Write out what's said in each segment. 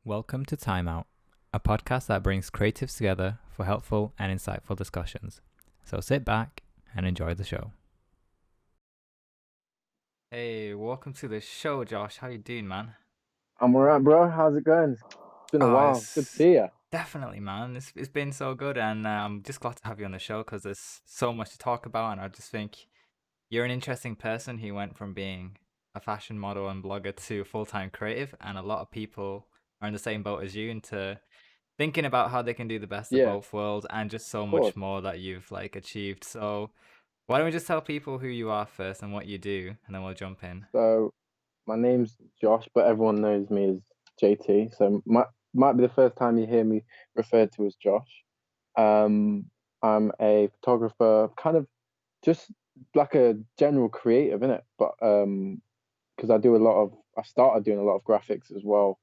Welcome to Timeout, a podcast that brings creatives together for helpful and insightful discussions. So sit back and enjoy the show. Hey, welcome to the show, Josh. How you doing, man? I'm alright, bro. How's it going? It's been a while. Good to It's see you. definitely, man. It's been so good, and I'm just glad to have you on the show because there's so much to talk about, and I just think you're an interesting person who went from being a fashion model and blogger to full-time creative, and a lot of people are in the same boat as you into thinking about how they can do the best of Yeah, both worlds and just so of much course. more that you've like achieved. So why don't we just tell people who you are first and what you do, and then we'll jump in. So my name's Josh, but everyone knows me as JT. So might be the first time you hear me referred to as Josh. Um, I'm a photographer, kind of just like a general creative, innit? But because I started doing a lot of graphics as well.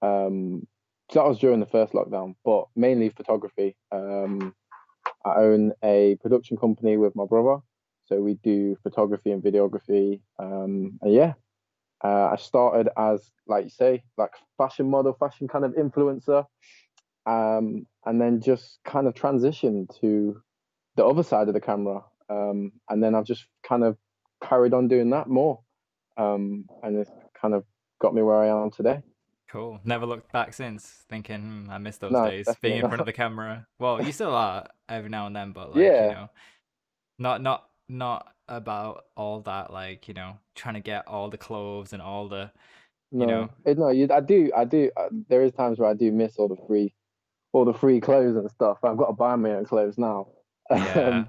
So that was during the first lockdown, but mainly photography. I own a production company with my brother, so we do photography and videography. And yeah, I started as, like you say, like fashion model, fashion kind of influencer, and then just kind of transitioned to the other side of the camera. And then I've just kind of carried on doing that more, and it's kind of got me where I am today. Cool. Never looked back since, thinking, I miss those No, days being definitely in front of not. the camera. Well, you still are every now and then, but like, Yeah, not about all that, like, trying to get all the clothes and all the, you know, no, I do. There is times where I do miss all the free clothes and stuff. I've got to buy my own clothes now. yeah. Um,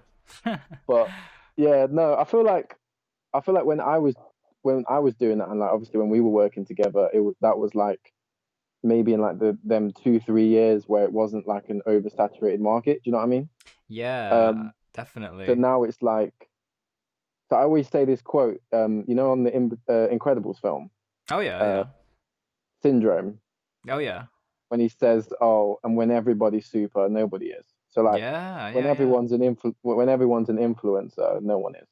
but yeah, no, I feel like when I was doing that, and like obviously when we were working together, that was like maybe in like them 2 3 years where it wasn't like an oversaturated market. Do you know what I mean? Yeah, Um, so definitely. now it's like, so I always say this quote, on the Incredibles film, Oh yeah, uh, yeah. Syndrome, Oh yeah. when he says, "Oh, and when everybody's super, nobody is." So like Yeah, yeah, yeah. when everyone's an influencer, no one is.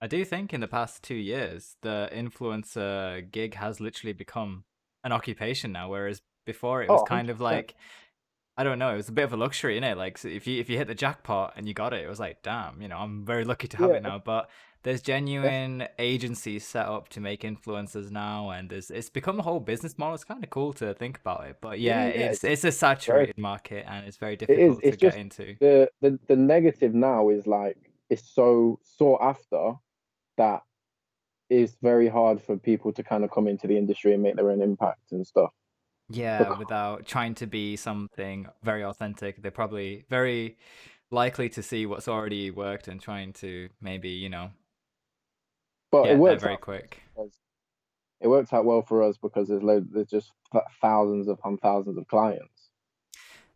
I do think in the past 2 years, the influencer gig has literally become an occupation now, whereas before it Oh, was kind of 100%. like, I don't know, it was a bit of a luxury, innit? Like, so if you hit the jackpot and you got it, it was like, damn, I'm very lucky to have Yeah, it now. But there's definitely. genuine agencies set up to make influencers now, and it's become a whole business model. It's kind of cool to think about it. But Yeah, yeah, yeah, it's a it's very saturated cool. market, and it's very It is. difficult to It's get just into. the negative now is like it's so sought after that it's very hard for people to kind of come into the industry and make their own impact and stuff. Yeah, Because, without trying to be something very authentic, they're probably very likely to see what's already worked and trying to maybe, but get there very quick. it works out well for us because there's just thousands upon thousands of clients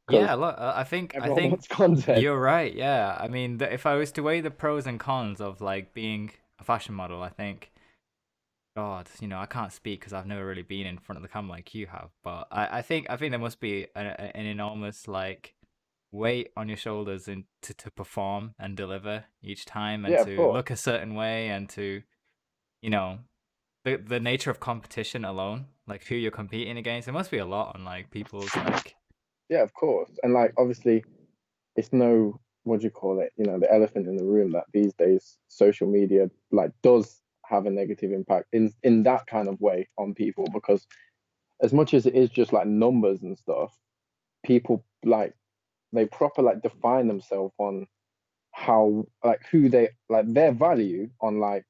Yeah, because look, I think I everyone think wants content. you're right. Yeah, I mean, if I was to weigh the pros and cons of like being a fashion model, I think, God, I can't speak because I've never really been in front of the camera like you have. But I think there must be an enormous like weight on your shoulders and to perform and deliver each time and Yeah, of to course. look a certain way and to you know the nature of competition alone, like who you're competing against. It must be a lot on like people's like. Yeah, of course. And like obviously it's no, what do you call it? The elephant in the room that these days social media like does have a negative impact in that kind of way on people because as much as it is just like numbers and stuff, people like they proper like define themselves on how like who they like their value on like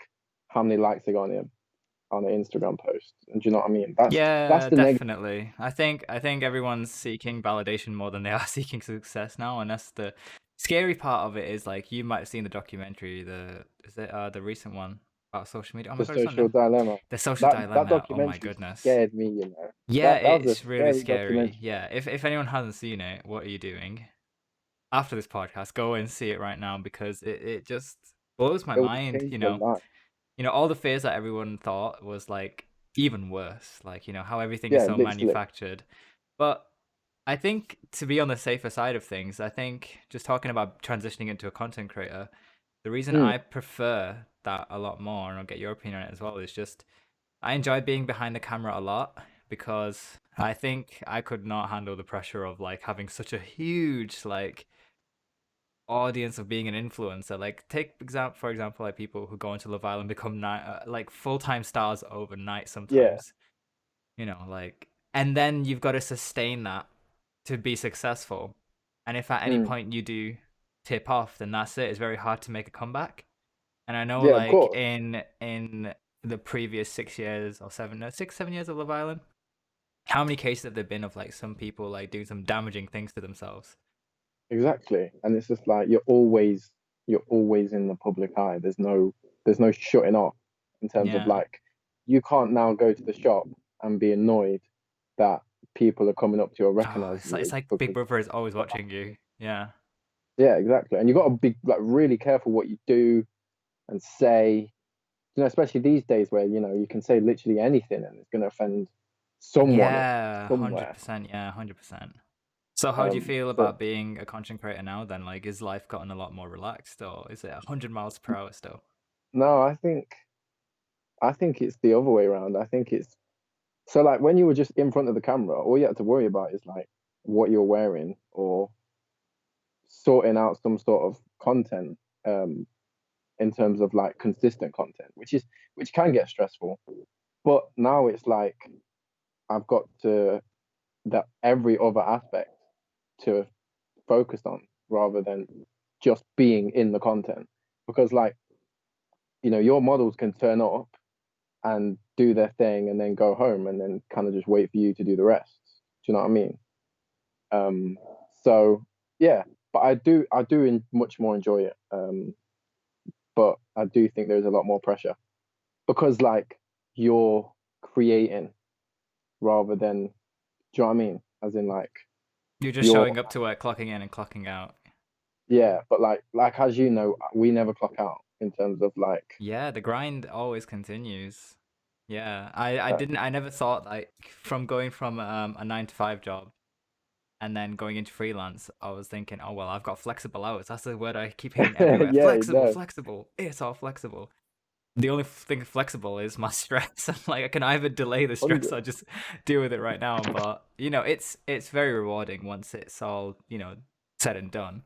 how many likes they got on an Instagram post. And do you know what I mean? That's Yeah, the negative. definitely. I think everyone's seeking validation more than they are seeking success now, and that's the scary part of it. Is like you might have seen the documentary, the recent one about social media. Oh my The god, it's social on dilemma. the social That dilemma. Oh my documentary goodness. scared me. Yeah, That was a it's really scary scary. documentary. Yeah, if anyone hasn't seen it, what are you doing? After this podcast, go and see it right now because it just blows my It will mind. change your life. All the fears that everyone thought was like even worse, like how everything is Yeah, so literally. manufactured. But I think to be on the safer side of things, I think just talking about transitioning into a content creator, the reason Mm, I prefer that a lot more, and I'll get your opinion on it as well, is just I enjoy being behind the camera a lot, because I think I could not handle the pressure of like having such a huge like audience of being an influencer. Like take example for example, like people who go into Love Island become like full-time stars overnight Yeah. sometimes. Like, and then you've got to sustain that to be successful. And if at any Mm. point you do tip off, then that's it. It's very hard to make a comeback. And I know Yeah, of like course. in the previous 6 years or seven, no, 6, 7 years of Love Island, how many cases have there been of like some people like doing some damaging things to themselves? Exactly. And it's just like you're always in the public eye. There's no shutting off in terms of Yeah. like you can't now go to the shop and be annoyed that people are coming up to you or Oh, recognizing it's you like Big because Brother is always watching you. Yeah. yeah, exactly. And you got to be like really careful what you do and say, especially these days where, you can say literally anything and it's going to offend someone Yeah, hundred somewhere. percent. Yeah, 100%. So how do you feel So about being a content creator now then? Like, is life gotten a lot more relaxed, or is it 100 miles per hour still? no, I think it's the other way around. I think it's so like when you were just in front of the camera, all you had to worry about is like what you're wearing or sorting out some sort of content in terms of like consistent content, which can get stressful. But now it's like I've got to that every other aspect to focus on rather than just being in the content. Because like, your models can turn up and do their thing and then go home and then kind of just wait for you to do the rest. Do you know what I mean? Um, so yeah, but I do much more enjoy it. But I do think there's a lot more pressure because like you're creating rather than, do you know what I mean? As in like You're just you're, showing up to work, clocking in and clocking out. yeah, but like as you know, we never clock out in terms of like, Yeah, the grind always continues. Yeah, I uh, didn't, I never thought like from going from a 9 to 5 job and then going into freelance, I was thinking, oh well, I've got flexible hours. That's the word I keep hearing everywhere. yeah, Flexible, no, flexible. It's all flexible. The only thing flexible is my stress. I'm like, I can either delay the stress 100, or just deal with it right now. But it's very rewarding once it's all said and done.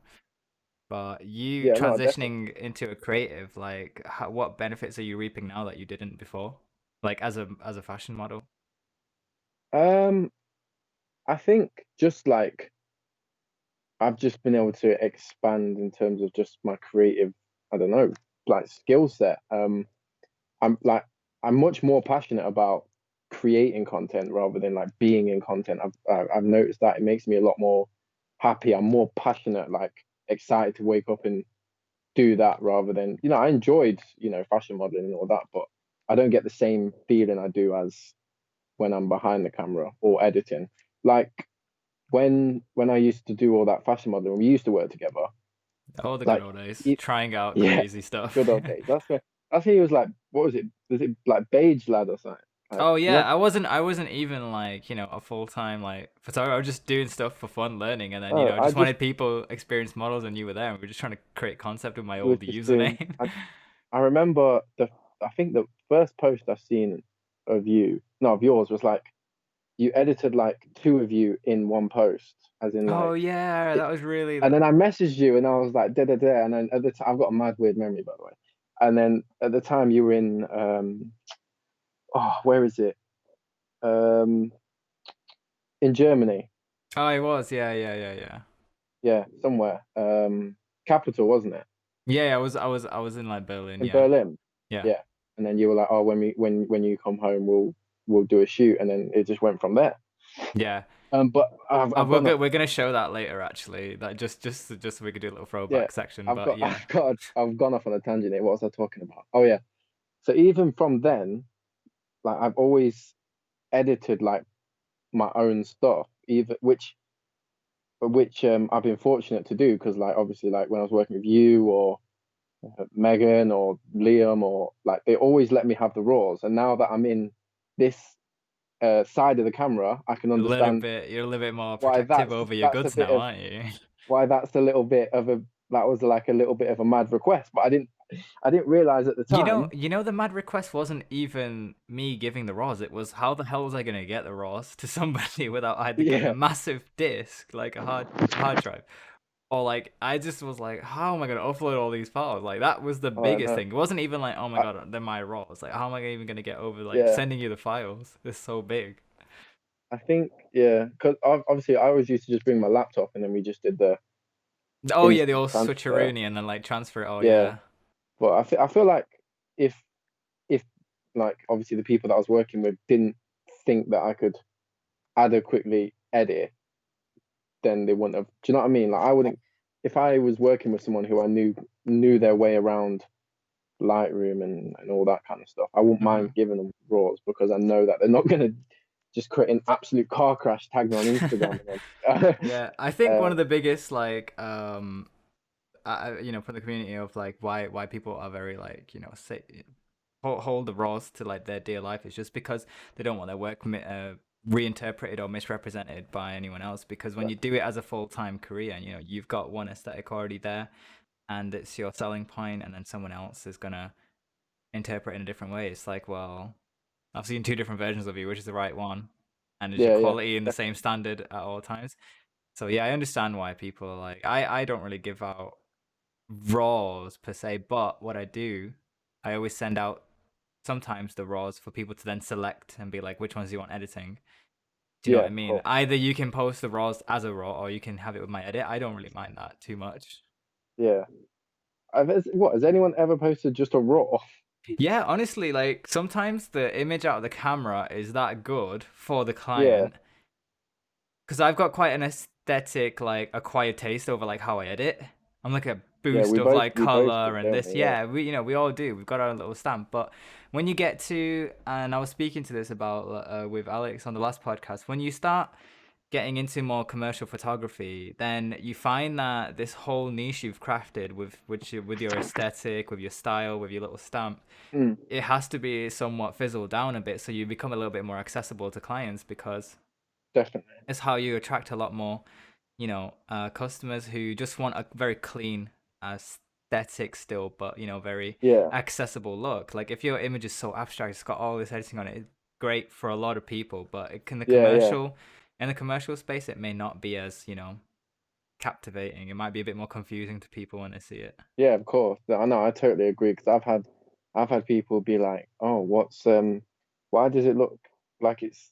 But you yeah, no, definitely. transitioning into a creative, like, what benefits are you reaping now that you didn't before? Like as a fashion model. Um, I think just like I've just been able to expand in terms of just my creative, I don't know, like skill set. I'm like I'm much more passionate about creating content rather than like being in content. I've noticed that it makes me a lot more happy. I'm more passionate, like excited to wake up and do that rather than, I enjoyed, fashion modeling and all that, but I don't get the same feeling I do as when I'm behind the camera or editing. Like when I used to do all that fashion modeling, we used to work together. Oh, the good Like, old days. it, Trying out yeah, crazy stuff. good old days. That's when he was like, what was it? Was it like Beige Lad or something? Like, Oh do you yeah, remember? I wasn't even like, a full-time like photographer. I was just doing stuff for fun, learning, and then, Oh, I I just just wanted people, experienced models, and you were there, and we were just trying to create concept with my was old just doing. username. I remember I think the first post I've seen of you, no, of yours was like you edited like two of you in one post, as in Oh like yeah, it, that was really and then I messaged you and I was like da da da, and then at the time I've got a mad weird memory by the way, and then at the time you were in oh, where is it, um in Germany, Oh, it was. Yeah, yeah, yeah, yeah. yeah, somewhere, capital, wasn't it? Yeah, I was in like Berlin, In yeah. Berlin, Yeah. yeah. And then you were like, oh, when you come home, we'll do a shoot, and then it just went from there. Yeah. But I've We're gone off. we're gonna show that later actually. That just so we could do a little Yeah, throwback section. I've But got yeah. I've gone off on a tangent here. What was I talking about? Oh yeah. So even from then, like I've always edited like my own stuff, either which I've been fortunate to do because like obviously like when I was working with you or Megan or Liam or like they always let me have the raws, and now that I'm in this side of the camera, I can understand You're a little bit more why protective that's over your that's a goods bit now, of aren't you? why that's a little bit of a that was like a little bit of a mad request, but I didn't. I didn't realize at the time. The mad request wasn't even me giving the RAWs. It was how the hell was I gonna get the RAWs to somebody without either getting a Yeah. massive disk, like a hard drive, or like I just was like, how am I gonna upload all these files? Like that was the Oh biggest no. thing. It wasn't even like, oh my I, god, they're my RAWs. Like how am I even gonna get over like yeah. sending you the files? They're so big. I think yeah, because obviously I always used to just bring my laptop and then we just did the Oh yeah, the instant old transfer. switcheroony and then like transfer. Oh Yeah, yeah. but I feel like if if like obviously the people that I was working with didn't think that I could adequately edit, then they wouldn't have. Do you know what I mean? Like I wouldn't if I was working with someone who I knew their way around Lightroom and all that kind of stuff. I wouldn't mind Hmm. giving them raws because I know that they're not gonna just create an absolute car crash, tag me on Instagram, and then Yeah, I think one uh, of the biggest like for the community of like why people are very like say hold the raws to like their dear life is just because they don't want their work reinterpreted or misrepresented by anyone else. Because when you do it as a full-time career, and you've got one aesthetic already there, and it's your selling point, and then someone else is gonna interpret in a different way. It's like, well, I've seen two different versions of you, which is the right one, and is your yeah, yeah, quality in the same definitely, standard at all times? So yeah, I understand why people are like I don't really give out raws per se, but what I do, I always send out sometimes the raws for people to then select and be like, which ones do you want editing? Do you know yeah, what I of mean? course, Either you can post the raws as a raw or you can have it with my edit. I don't really mind that too much. yeah. What has anyone ever posted just a raw? Yeah, honestly, like sometimes the image out of the camera is that good for the Yeah, client because I've got quite an aesthetic, like acquired taste over like how I edit. I'm like a yeah. boost of like We both do, color and don't this. we? Yeah, Yeah, we all do. We've got our own little stamp. But when you get to, and I was speaking to this about with Alex on the last podcast, when you start getting into more commercial photography, then you find that this whole niche you've crafted with your aesthetic, with your style, with your little stamp, mm, it has to be somewhat fizzled down a bit so you become a little bit more accessible to clients because definitely. it's how you attract a lot more customers who just want a very clean aesthetic still, but very Yeah, accessible look. Like if your image is so abstract, it's got all this editing on it, it's great for a lot of people, but it can yeah, yeah, in the commercial space, it may not be as captivating. It might be a bit more confusing to people when they see it. yeah. Of course, I know. I totally agree because I've had people be like, "Oh, why does it look like it's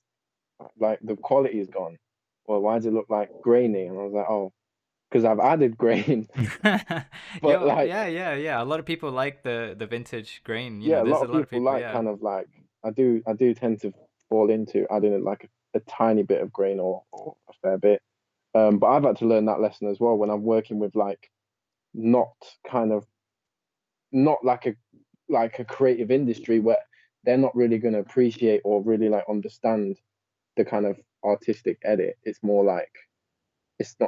like the quality is gone, or why does it look like grainy?" And I was like, "Oh, because I've added grain." But like, Yeah. A lot of people like the vintage grain. yeah, a lot There's a of lot of people people. like Yeah. kind of like I do tend to fall into adding like a tiny bit of grain or a fair bit. But I've had to learn that lesson as well when I'm working with like not kind of not like a creative industry where they're not really going to appreciate or really like understand the kind of artistic edit. It's more like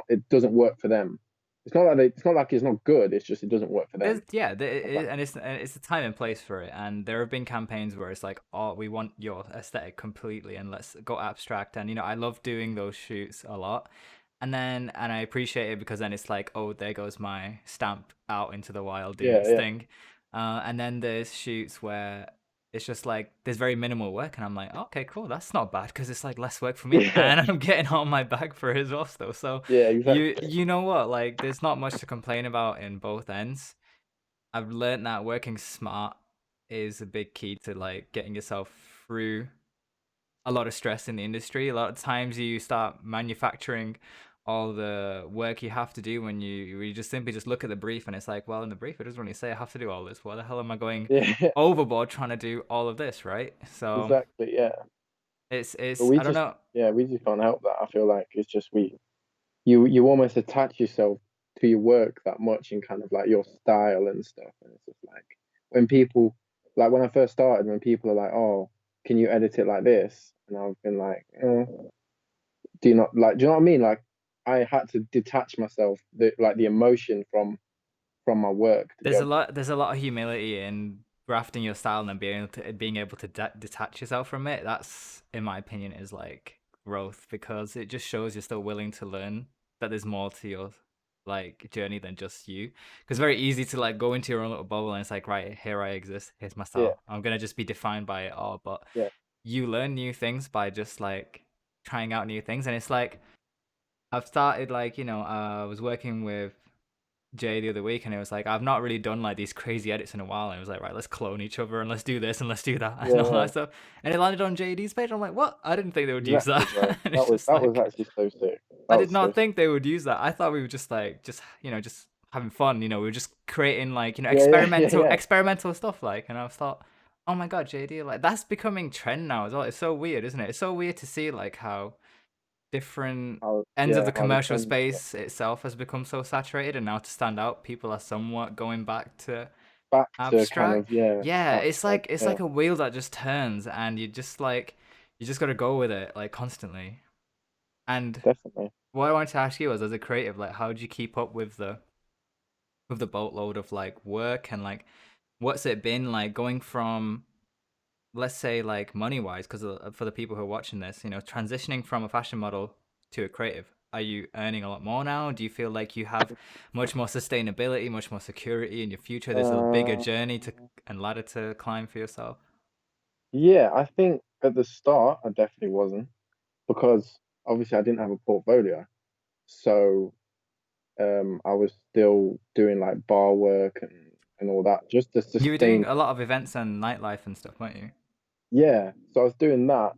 it doesn't work for them. It's not like it's not good. It's just it doesn't work for There's them. yeah, If that and it's a time and place for it, and there have been campaigns where it's like, oh, we want your aesthetic completely, and let's go abstract. And I love doing those shoots a lot, and I appreciate it because then it's like, oh, there goes my stamp out into the wild doing yeah, its yeah, thing. And then there's shoots where it's just like there's very minimal work, and I'm like, okay, cool, that's not bad because it's like less work for me, yeah, and I'm getting all my bag for it as well still. So yeah, you exactly. you know what? Like, there's not much to complain about in both ends. I've learned that working smart is a big key to like getting yourself through a lot of stress in the industry. A lot of times you start manufacturing all the work you have to do when you just simply just look at the brief and it's like, well, in the brief it doesn't really say I have to do all this. Why the hell am I going Yeah, overboard trying to do all of this, right? So exactly. Yeah, but it's I don't know. we just can't help that. I feel like it's just you almost attach yourself to your work that much and kind of like your style and stuff. And it's just like when people like when I first started, when people are like, "Oh, can you edit it like this?" And I've been like, "Do you not like? Do you know what I mean?" Like I had to detach myself, the emotion from my work to be able to. There's a lot of humility in grafting your style and then being able to detach yourself from it. That's, in my opinion, is like growth because it just shows you're still willing to learn that there's more to yours. like journey than just you, because very easy to like go into your own little bubble and it's like, right, here I exist, here's my Yeah, style, I'm gonna just be defined by it all. But yeah, you learn new things by just like trying out new things. And it's like I've started like, I was working with Jay the other week, and it was like I've not really done like these crazy edits in a while. And it was like, right, let's clone each other and let's do this and let's do that and yeah, all yeah. that stuff. And it landed on JD's page. I'm like, what? I didn't think they would use Exactly, that. bro. And That it's was just that was like actually so sick. I That did was so not sick. think they would use that. I thought we were just like just having fun. We were just creating like Yeah, yeah, yeah, experimental yeah. experimental stuff. Like, and I thought, oh my god, JD, like that's becoming trend now as well. It's so weird, isn't it? It's so weird to see like how different ends of the How the commercial trends. Yeah. space itself has become so saturated, and now to stand out, people are somewhat going back to Back to kind abstract. of, yeah, Yeah, abstract. it's Yeah, like a wheel that just turns, and you just gotta go with it like constantly. And definitely. what I wanted to ask you was, as a creative, like, how do you keep up with the boatload of like work, and like what's it been like going from, let's say, like money wise, because for the people who are watching this, transitioning from a fashion model to a creative. Are you earning a lot more now? Do you feel like you have much more sustainability, much more security in your future? There's a bigger Uh, journey to and ladder to climb for yourself. yeah, I think at the start I definitely wasn't because obviously I didn't have a portfolio, so I was still doing like bar work and all that just to You were doing sustain. a lot of events and nightlife and stuff, weren't you? Yeah, so I was doing that.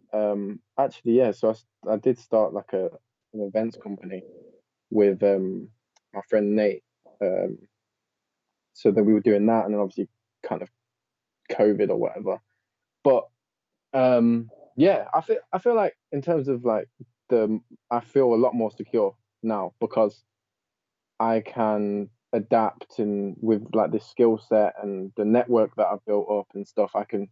Actually, yeah, so I did start like an events company with my friend Nate. Um, so then we were doing that, and then obviously kind of COVID or whatever. But yeah, I feel like in terms of like the I feel a lot more secure now because I can adapt and with like this skill set and the network that I've built up and stuff, I can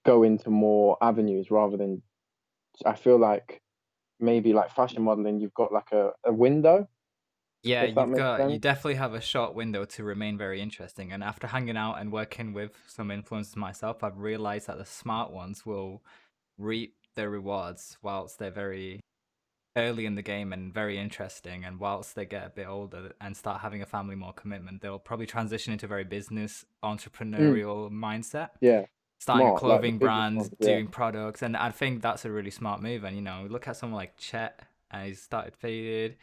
go into more avenues rather than I feel like maybe like fashion modeling, you've got like a window, Yeah, if that makes you sense. definitely have a short window to remain very interesting. And after hanging out and working with some influencers myself, I've realized that the smart ones will reap their rewards whilst they're very early in the game and very interesting. And whilst they get a bit older and start having a family more commitment, they'll probably transition into a very business Mm, entrepreneurial mindset, yeah, starting a smart, like the clothing biggest brand, ones. Yeah, doing products. And I think that's a really smart move. And look at someone like Chet, and he's started Faded.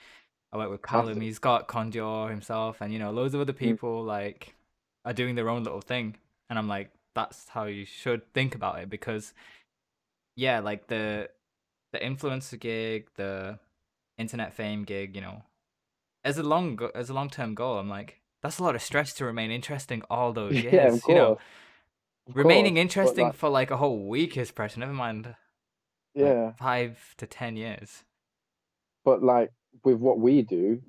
I work with Callum. massive. He's got Condior himself, and loads of other Mm, people like are doing their own little thing. And I'm like, that's how you should think about it, because yeah, like the influencer gig, the internet fame gig, as a long term goal, I'm like, that's a lot of stress to remain interesting all those yeah, years. of Remaining course. But interesting like, for like a whole week is pressure. Never mind like yeah, 5 to 10 years. but like with what we do,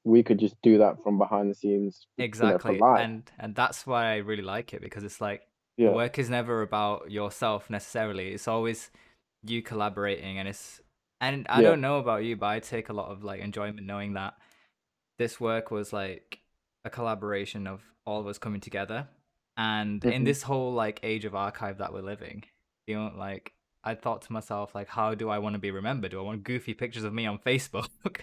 we could just do that from behind the scenes, for Exactly. life. And that's why I really like it, because it's like the Yeah, work is never about yourself necessarily. It's always you collaborating, and I yeah. don't know about you, but I take a lot of like enjoyment knowing that this work was like a collaboration of all of us coming together. And in Hmm. this whole like age of archive that we're living, like I thought to myself, like, how do I want to be remembered? Do I want goofy pictures of me on Facebook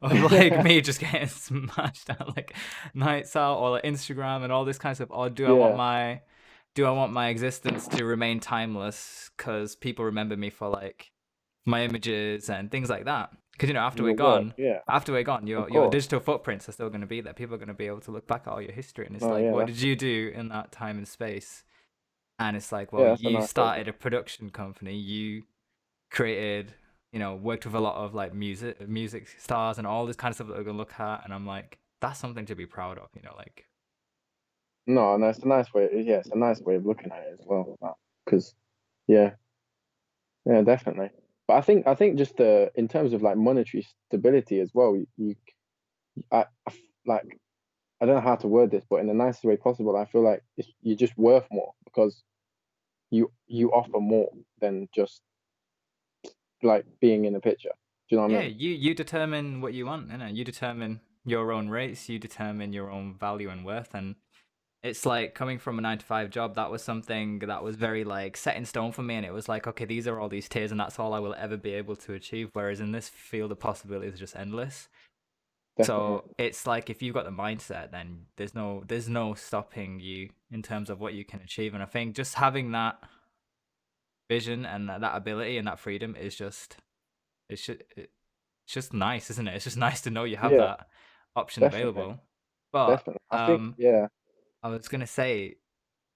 of like me just getting smashed at like nights out, or like Instagram and all this kind of stuff? Or Yeah, do I want my existence to remain timeless because people remember me for like my images and things like that? Because your work. Yeah, after we're gone, of your course. digital footprints are still going to be there. People are going to be able to look back at all your history, and it's Oh like, yeah, what did you do in that time and space? And it's like, well, that's a you nice way of started a looking. production company, you created, worked with a lot of like music stars and all this kind of stuff that we're gonna look at, and I'm like, that's something to be proud of, like. No, no, it's a nice way. Yeah, it's a nice way of looking at it as well. Because yeah, yeah, definitely. But I think just in terms of like monetary stability as well, like I don't know how to word this, but in the nicest way possible, I feel like you're just worth more because you offer more than just like being in a picture. Do you know what I Yeah, mean? you determine what you want, you determine your own rates, you determine your own value and worth. And it's like, coming from a 9 to 5 job, that was something that was very like set in stone for me, and it was like, okay, these are all these tiers, and that's all I will ever be able to achieve. Whereas in this field, the possibilities are just endless. definitely. So it's like if you've got the mindset, then there's no stopping you in terms of what you can achieve. And I think just having that vision and that ability and that freedom is just it's just nice, isn't it? It's just nice to know you have Yeah, that option definitely, available. But definitely. I think, yeah. I was gonna say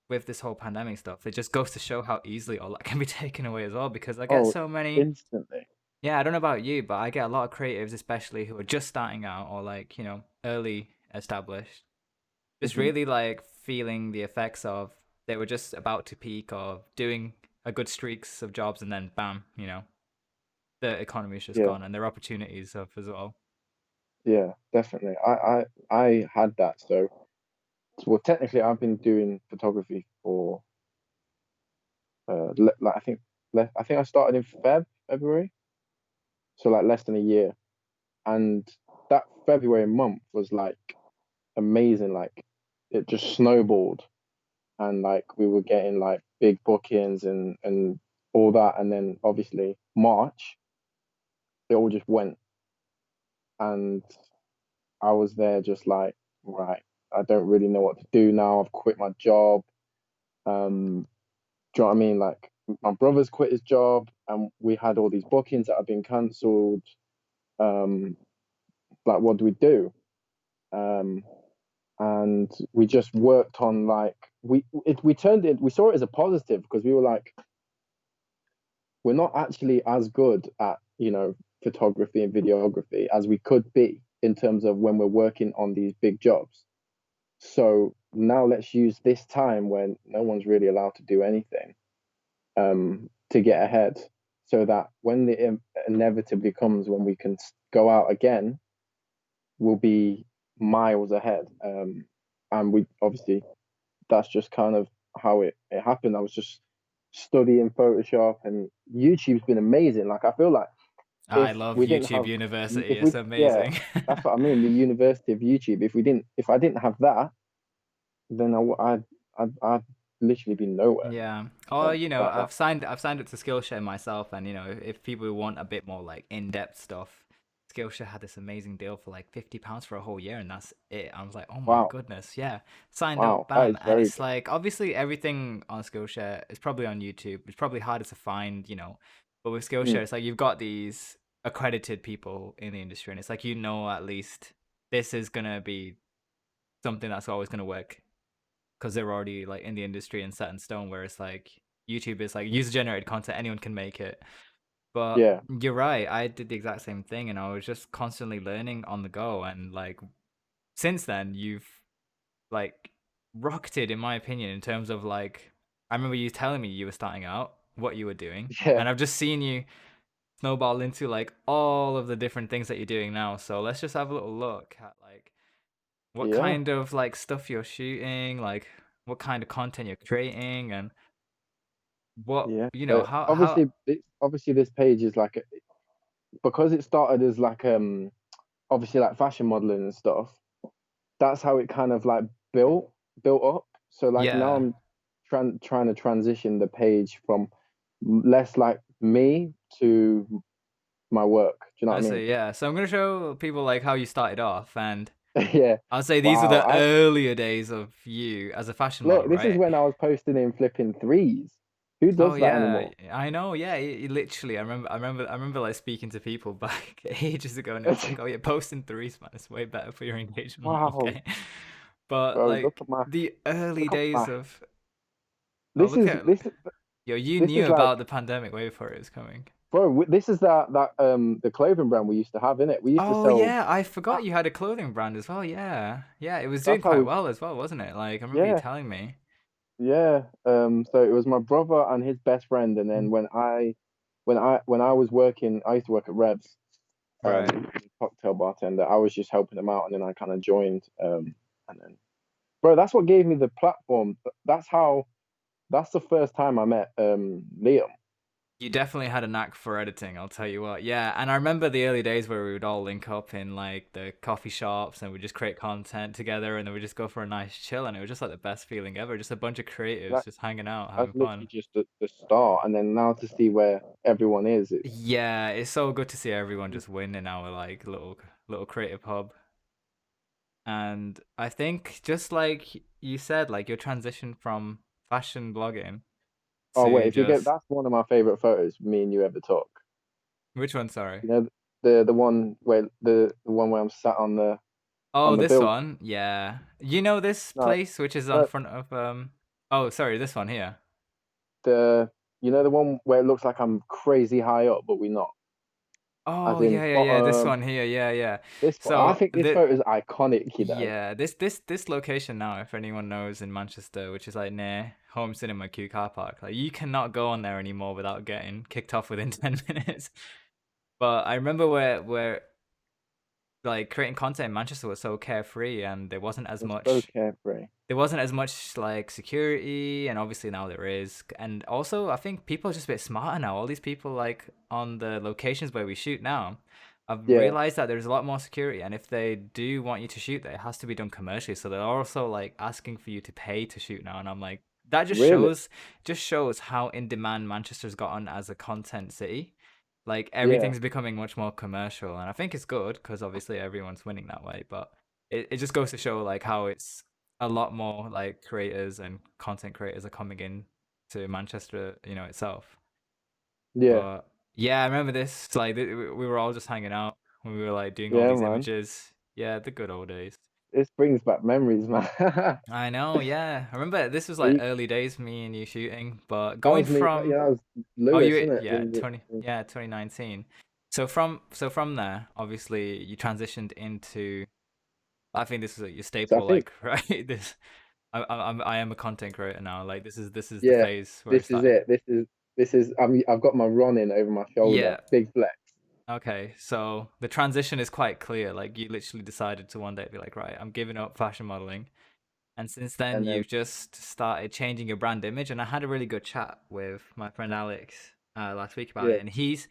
with this whole pandemic stuff, it just goes to show how easily all that can be taken away as well. Because I get Oh, so many. instantly. Yeah, I don't know about you, but I get a lot of creatives, especially who are just starting out or like early established, just Hmm. really like feeling the effects of they were just about to peak of doing a good streaks of jobs and then bam, the economy's just Yeah, gone and their opportunities have as well. yeah, definitely. I had that. So, well, technically, I've been doing photography for like I think I started in February, so like less than a year, and that February month was like amazing. Like it just snowballed, and like we were getting like big bookings and all that, and then obviously March, it all just went, and I was there just like, right, I don't really know what to do now. I've quit my job. Do you know what I mean? Like my brother's quit his job, and we had all these bookings that have been cancelled. Um, like, what do we do? Um, and we just worked on like we turned it. We saw it as a positive because we were like, we're not actually as good at photography and videography as we could be in terms of when we're working on these big jobs. So now let's use this time when no one's really allowed to do anything, to get ahead, so that when the inevitably comes when we can go out again, we'll be miles ahead. And we obviously, that's just kind of how it happened. I was just studying Photoshop, and YouTube's been amazing. Like I feel like I if love we didn't YouTube have, University. if we, It's yeah, amazing. that's what I mean. The University of YouTube. If I didn't have that, then I'd literally be nowhere. Yeah. Or That I've signed up to Skillshare myself, and if people want a bit more like in-depth stuff, Skillshare had this amazing deal for like £50 for a whole year, and that's it. I was like, oh my wow, goodness, yeah. Signed up, wow, that bam, is and very it's good. like obviously everything on Skillshare is probably on YouTube. It's probably harder to find, but with Skillshare, Mm, it's like you've got these accredited people in the industry, and it's like at least this is gonna be something that's always gonna work because they're already like in the industry and set in stone. Whereas like YouTube is like user generated content, anyone can make it. But yeah, you're right, I did the exact same thing, and I was just constantly learning on the go. And like since then, you've like rocketed, in my opinion, in terms of like I remember you telling me you were starting out, what you were doing, yeah, and I've just seen you snowball into like all of the different things that you're doing now. So let's just have a little look at like what yeah, kind of like stuff you're shooting, like what kind of content you're creating, and what yeah. how Obviously this page is like because it started as like obviously like fashion modeling and stuff. That's how it kind of like built up. So like now yeah. I'm trying to transition the page from less like me to my work. Do you know I what I see, mean? yeah. So I'm gonna show people like how you started off, and Yeah. I'll say these are Wow. the I earlier days of you as a fashion model, Look, this is right? when I was posting in flipping threes. Who Oh does that yeah, anymore? I know. Yeah, literally, I remember like speaking to people back ages ago, and it was like, oh yeah, posting threes, man, it's way better for your engagement. Wow, Okay, but bro, like the early look at days my of oh this look is at this is yo, you this knew is about like, the pandemic way before it was coming. bro, this is that the clothing brand we used to have in it. We used to Oh sell yeah, I forgot hats. you had a clothing brand as well. Yeah, yeah, it was doing That's how quite we, well as well, wasn't it? Like I remember you yeah, telling me. yeah. So it was my brother and his best friend, and then when I was working, I used to work at Revs, Right. cocktail bartender. I was just helping them out, and then I kind of joined. And then, bro, that's what gave me the platform. That's how. That's the first time I met Liam. You definitely had a knack for editing, I'll tell you what. Yeah, and I remember the early days where we would all link up in like the coffee shops and we'd just create content together and then we'd just go for a nice chill and it was just like the best feeling ever. Just a bunch of creatives That just hanging out, that's having fun. literally just the start, and then now to see where everyone is, it's Yeah, it's so good to see everyone just win in our like little creative hub. And I think just like you said, like your transition from fashion blogging Oh wait, to if you get just that's one of my favorite photos me and you ever took. which one? Sorry. You know the one where the one where I'm sat Oh, on the this build. one. Yeah. You know this No, place which is on no, front of Oh, sorry, this one here. the you know the one where it looks like I'm crazy high up, but we're not. As Oh, in yeah, yeah, yeah. This bottom. one here. Yeah, yeah. I So think this the photo is iconic, you know. yeah, this location now, if anyone knows in Manchester, which is like near Home Cinema Q car park, like you cannot go on there anymore without getting kicked off within 10 minutes. But I remember where like creating content in Manchester was so carefree and It's so carefree. there wasn't as much like security, and obviously now there is. And also I think people are just a bit smarter now. All these people like on the locations where we shoot now, I've Yeah, realized that there's a lot more security, and if they do want you to shoot there, it has to be done commercially. So they're also like asking for you to pay to shoot now, and I'm like, that really. just shows how in demand Manchester's gotten as a content city. Like Yeah, everything's becoming much more commercial, and I think it's good because obviously everyone's winning that way. But it just goes to show like how it's a lot more like creators and content creators are coming in to Manchester, itself. yeah, But yeah, I remember this. Like we were all just hanging out when we were like doing all yeah, these man. images. Yeah, the good old days. This brings back memories, man. I know. Yeah, I remember this was like We, early days, me and you shooting. But that going was me. from Yeah, that was oh Lewis, you isn't it? yeah 2019. So from there, obviously you transitioned into. I think this is like your So I staple, think, like right. I am a content creator now. Like this is the yeah, phase where it this is started. it. I've got my running over my shoulder. Yeah. Big flex. Okay. So the transition is quite clear. Like you literally decided to one day be like, right, I'm giving up fashion modeling. And since then, And then, you've just started changing your brand image. And I had a really good chat with my friend Alex last week about yeah, it. And he's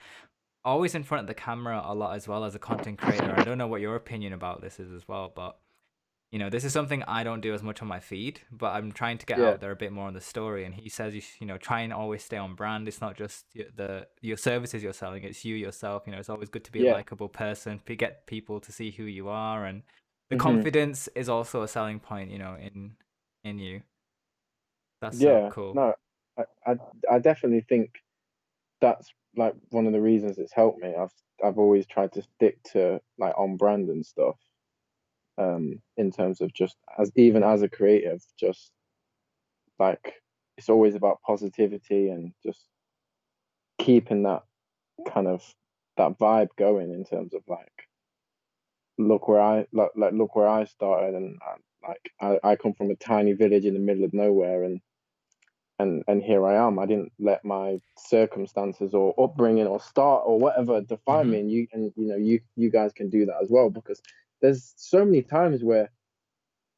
always in front of the camera a lot as well as a content creator. And I don't know what your opinion about this is as well, but this is something I don't do as much on my feed, but I'm trying to get yeah, out there a bit more on the story. And he says, try and always stay on brand. It's not just your services you're selling; it's you yourself. It's always good to be a yeah. likable person, to get people to see who you are, and the Hmm. confidence is also a selling point. In you. That's so Yeah. cool. No, I, I, I definitely think that's like one of the reasons it's helped me. I've always tried to stick to like on brand and stuff. In terms of just as even as a creative, just like it's always about positivity and just keeping that kind of that vibe going in terms of like look where I started and I come from a tiny village in the middle of nowhere and here I am. I didn't let my circumstances or upbringing or start or whatever define Mm-hmm. me, and you guys can do that as well because there's so many times where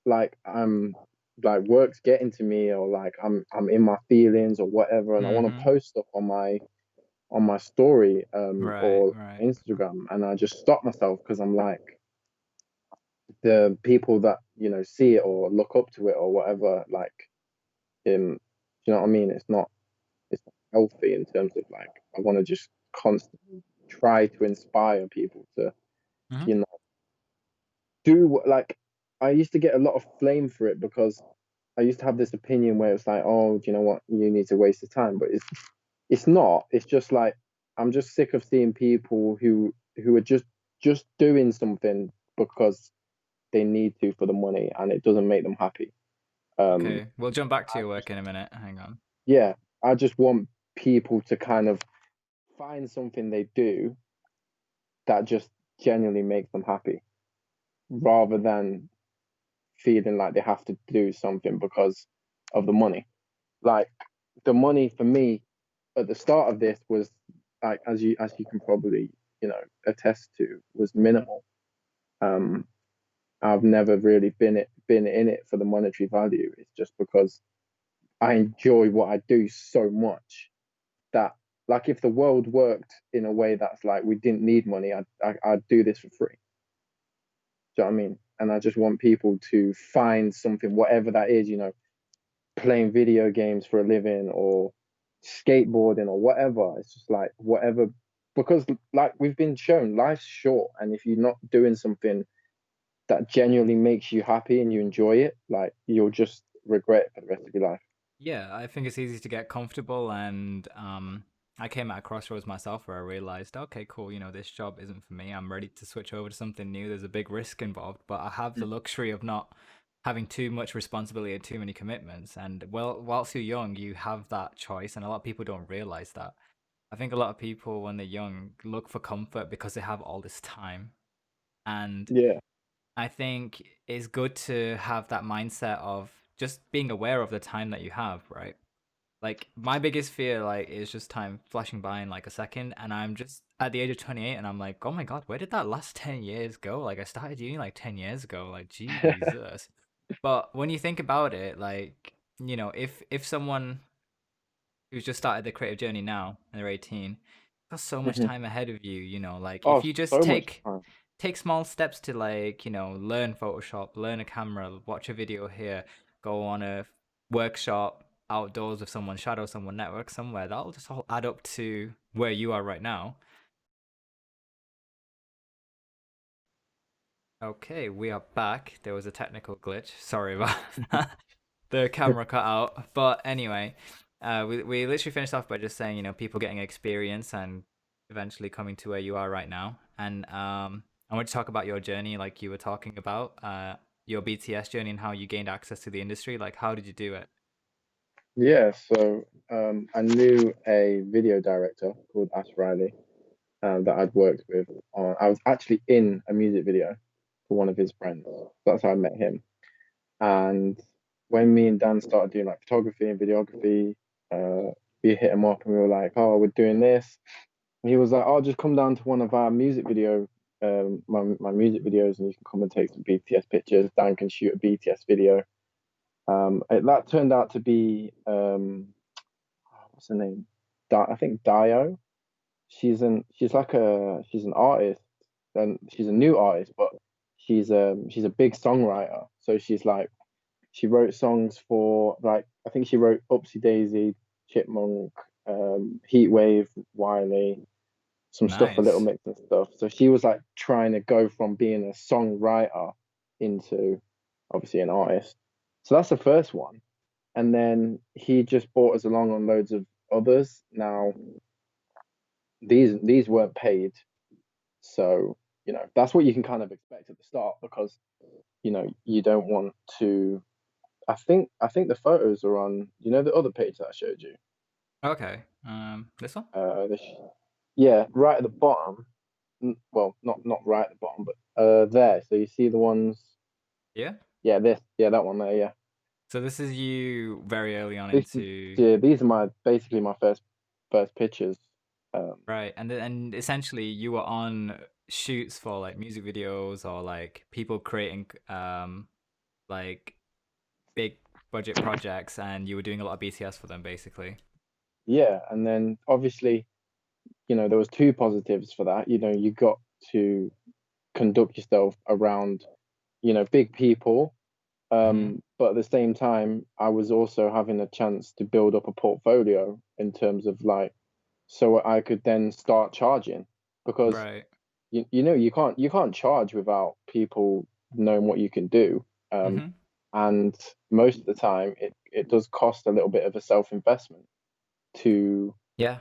like I'm like work's getting to me or like I'm in my feelings or whatever and I want to Mm-hmm. post stuff on my story Right. or Right. Instagram and I just stop myself because I'm like the people that see it or look up to it or whatever like you know what I mean it's not healthy in terms of like I want to just constantly try to inspire people to Mm-hmm. you know do like I used to get a lot of flame for it because I used to have this opinion where it's like, oh, do you know what? You need to waste the time, but it's not. It's just like I'm just sick of seeing people who are just doing something because they need to for the money, and it doesn't make them happy. Um, Okay. We'll jump back to I your just work in a minute. Hang on. yeah, I just want people to kind of find something they do that just genuinely makes them happy, rather than feeling like they have to do something because of the money. Like the money for me at the start of this was like as you can probably attest to was minimal. Um, I've never really been in it for the monetary value. It's just because I enjoy what I do so much that like if the world worked in a way that's like we didn't need money, I'd do this for free. Do you know what I mean? And I just want people to find something, whatever that is, playing video games for a living or skateboarding or whatever. It's just like whatever, because like we've been shown, life's short, and if you're not doing something that genuinely makes you happy and you enjoy it, like you'll just regret it for the rest of your life. Yeah, I think it's easy to get comfortable, and I came at a crossroads myself where I realized, okay, cool, this job isn't for me. I'm ready to switch over to something new. There's a big risk involved, but I have the luxury of not having too much responsibility and too many commitments. And well, whilst you're young, you have that choice, and a lot of people don't realize that. I think a lot of people, when they're young, look for comfort because they have all this time. And Yeah. I think it's good to have that mindset of just being aware of the time that you have, right? Like my biggest fear like is just time flashing by in like a second, and I'm just at the age of 28 and I'm like, "Oh my God, where did that last 10 years go?" Like I started uni like 10 years ago, like Jesus. But when you think about it, like, if someone who's just started their creative journey now and they're 18, got so much Mhm. time ahead of you, like Oh, if you just so much take time. take small steps to like, learn Photoshop, learn a camera, watch a video here, go on a workshop outdoors with someone, shadow someone, network somewhere, that'll just all add up to where you are right now. Okay, we are back. There was a technical glitch. Sorry about that. The camera cut out. But anyway, we literally finished off by just saying, people getting experience and eventually coming to where you are right now. And I want to talk about your journey, like you were talking about, your BTS journey and how you gained access to the industry. Like, how did you do it? Yeah, so I knew a video director called Ash Riley that I'd worked with on. I was actually in a music video for one of his friends. That's how I met him. And when me and Dan started doing like photography and videography, we hit him up and we were like, "Oh, we're doing this." And he was like, "I'll just come down to one of our music video, my music videos, and you can come and take some BTS pictures. Dan can shoot a BTS video." That turned out to be what's her name? I think Dio. She's an artist, and she's a new artist, but she's a big songwriter. So she wrote songs for, like, I think she wrote Upsy Daisy, Chipmunk, Heatwave, Wiley, some stuff for Little Nice. Mix and stuff. So she was like trying to go from being a songwriter into obviously an artist. So that's the first one. And then he just brought us along on loads of others. Now these weren't paid, so that's what you can kind of expect at the start, because you don't want to. I think the photos are on the other page that I showed you. Okay. This one? This, yeah, right at the bottom. Well, not right at the bottom, but there. So you see the ones. Yeah. Yeah, yeah, that one there. Yeah, So this is you very early on this into. yeah, these are my basically my first pictures. Um, Right, and essentially you were on shoots for like music videos or like people creating like big budget projects, and you were doing a lot of BTS for them basically. yeah, and then obviously there was two positives for that. You got to conduct yourself around big people, Hmm. but at the same time I was also having a chance to build up a portfolio in terms of like, so I could then start charging, because Right. you can't charge without people knowing what you can do. Hmm. And most of the time it does cost a little bit of a self-investment to Yeah,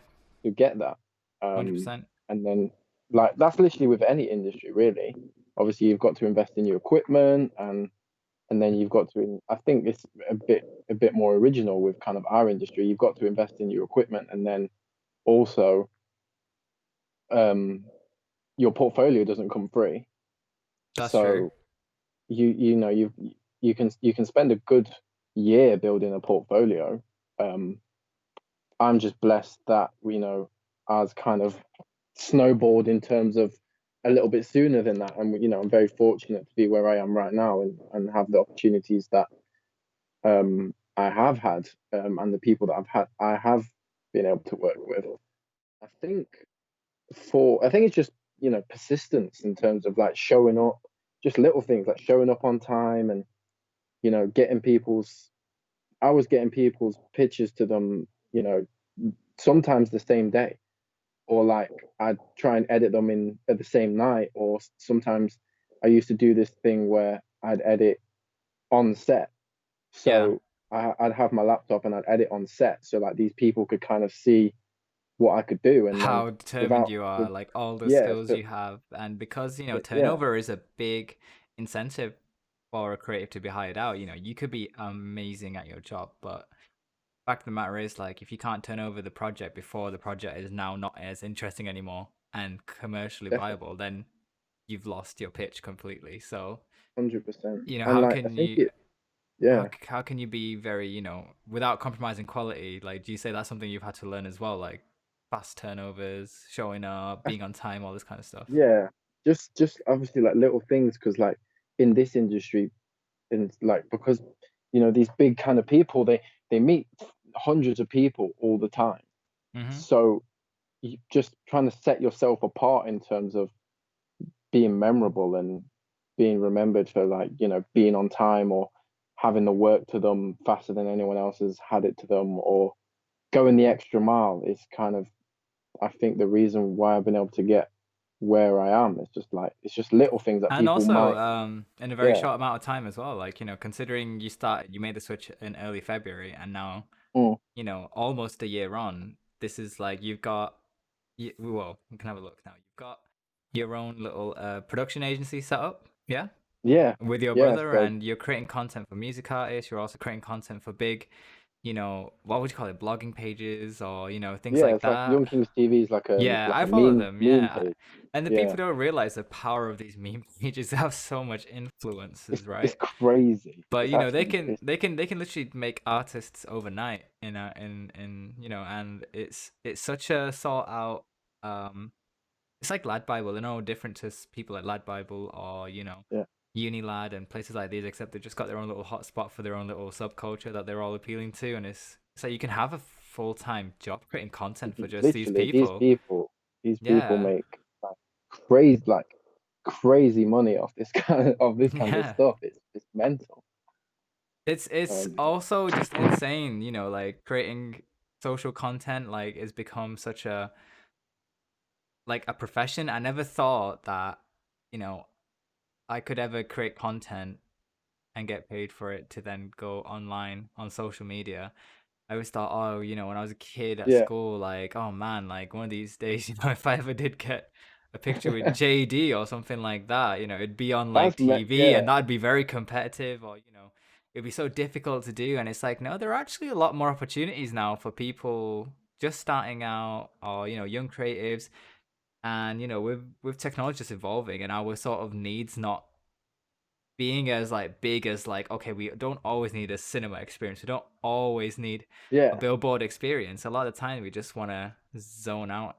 get that. 100%. And then, like, that's literally with any industry, really. Obviously, you've got to invest in your equipment, and then you've got to. I think it's a bit more original with kind of our industry. You've got to invest in your equipment, and then also, um, your portfolio doesn't come free. That's true. So you can spend a good year building a portfolio. Um, I'm just blessed that as kind of snowballed in terms of a little bit sooner than that, and I'm very fortunate to be where I am right now, and have the opportunities that I have had, and the people that I have been able to work with. I think I think it's just persistence in terms of like showing up, just little things like showing up on time, and getting people's. I was getting people's pictures to them, sometimes the same day, or like I'd try and edit them in at the same night, or sometimes I used to do this thing where I'd edit on set. Yeah. So I'd have my laptop and I'd edit on set, so like these people could kind of see what I could do, and then How determined without you are, with like all the yeah, skills so you have, and because yeah, turnover is a big incentive for a creative to be hired out. You could be amazing at your job, but fact of the matter is, like, if you can't turn over the project before the project is now not as interesting anymore and commercially definitely, viable, then you've lost your pitch completely. So 100%. And how like I can think you it, yeah, how can you be very, without compromising quality? Like, do you say that's something you've had to learn as well, like fast turnovers, showing up, I, being on time, all this kind of stuff? yeah, just obviously like little things, because like in this industry, and like because these big kind of people, they meet hundreds of people all the time, Mm-hmm. so you just trying to set yourself apart in terms of being memorable and being remembered for, like, being on time, or having the work to them faster than anyone else has had it to them, or going the extra mile is kind of, I think, the reason why I've been able to get where I am. It's just little things that And people also, might, in a very yeah, short amount of time as well. Like, considering you made the switch in early February, and now, mm, almost a year on, this is like you've got, well, you can have a look now. You've got your own little production agency set up, yeah, yeah, with your yeah. brother, So and you're creating content for music artists. You're also creating content for big, what would you call it, blogging pages, or things yeah, like it's like that. Young Kings TV is Yeah, like I a follow meme them. meme Yeah, page. and the Yeah, people don't realize the power of these meme pages. They have so much influences, it's right? crazy. But It's actually they can literally make artists overnight. And it's such a sought out. Um, it's like Lad Bible. They're no different to people like Lad Bible or yeah, Unilad and places like these, except they've just got their own little hotspot for their own little subculture that they're all appealing to, and it's like you can have a full-time job creating content for just these literally people. these people Yeah. make like crazy money off this kind of Yeah. stuff. It's mental. It's Um, also just insane, like creating social content like it's become such a like a profession. I never thought that, you know, I could ever create content and get paid for it to then go online on social media. I always thought, oh, when I was a kid at yeah, school, like, oh man, like one of these days, if I ever did get a picture with JD or something like that, it'd be on like TV yeah, and that'd be very competitive, or, it'd be so difficult to do. And it's like, no, there are actually a lot more opportunities now for people just starting out or, young creatives. And, with technology just evolving and our sort of needs not being as like big as like, okay, we don't always need a cinema experience, we don't always need a yeah, billboard experience. A lot of the time we just want to zone out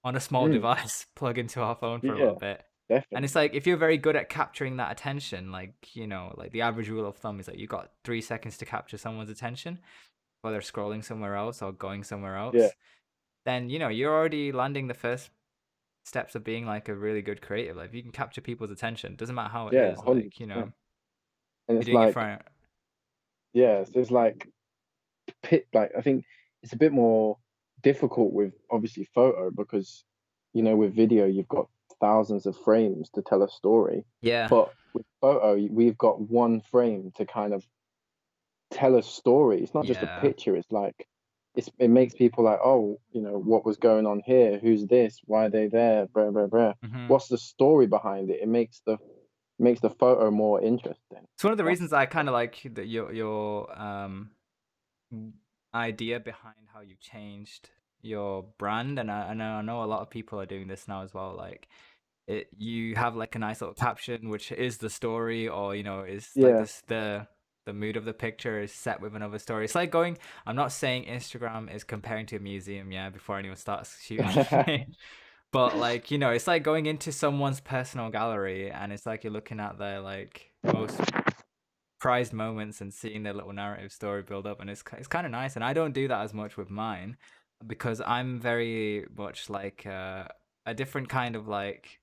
on a small mm, device, plug into our phone for a yeah, little bit. And it's definitely, like if you're very good at capturing that attention, like, like the average rule of thumb is like you got 3 seconds to capture someone's attention while they're scrolling somewhere else or going somewhere yeah, else, then you're already landing the first steps of being like a really good creative. Like if you can capture people's attention, doesn't matter how it yeah, is, like, 100%. And you're it's doing it like, for. yeah, so it's like like I think it's a bit more difficult with obviously photo, because with video you've got thousands of frames to tell a story, Yeah. but with photo we've got one frame to kind of tell a story. It's not just a Yeah. picture. It's like it makes people like, oh, what was going on here? Who's this? Why are they there? Blah blah blah. Hmm. What's the story behind it? It makes the photo more interesting. It's one of the That's reasons I kind of like your idea behind how you changed your brand, and I know a lot of people are doing this now as well. Like you have like a nice little caption, which is the story, or is like yeah. this the mood of the picture is set with another story. It's like going. I'm not saying Instagram is comparing to a museum, yeah. Before anyone starts shooting me. But like, it's like going into someone's personal gallery and it's like you're looking at their like most prized moments and seeing their little narrative story build up, and it's kind of nice. And I don't do that as much with mine because I'm very much like a different kind of like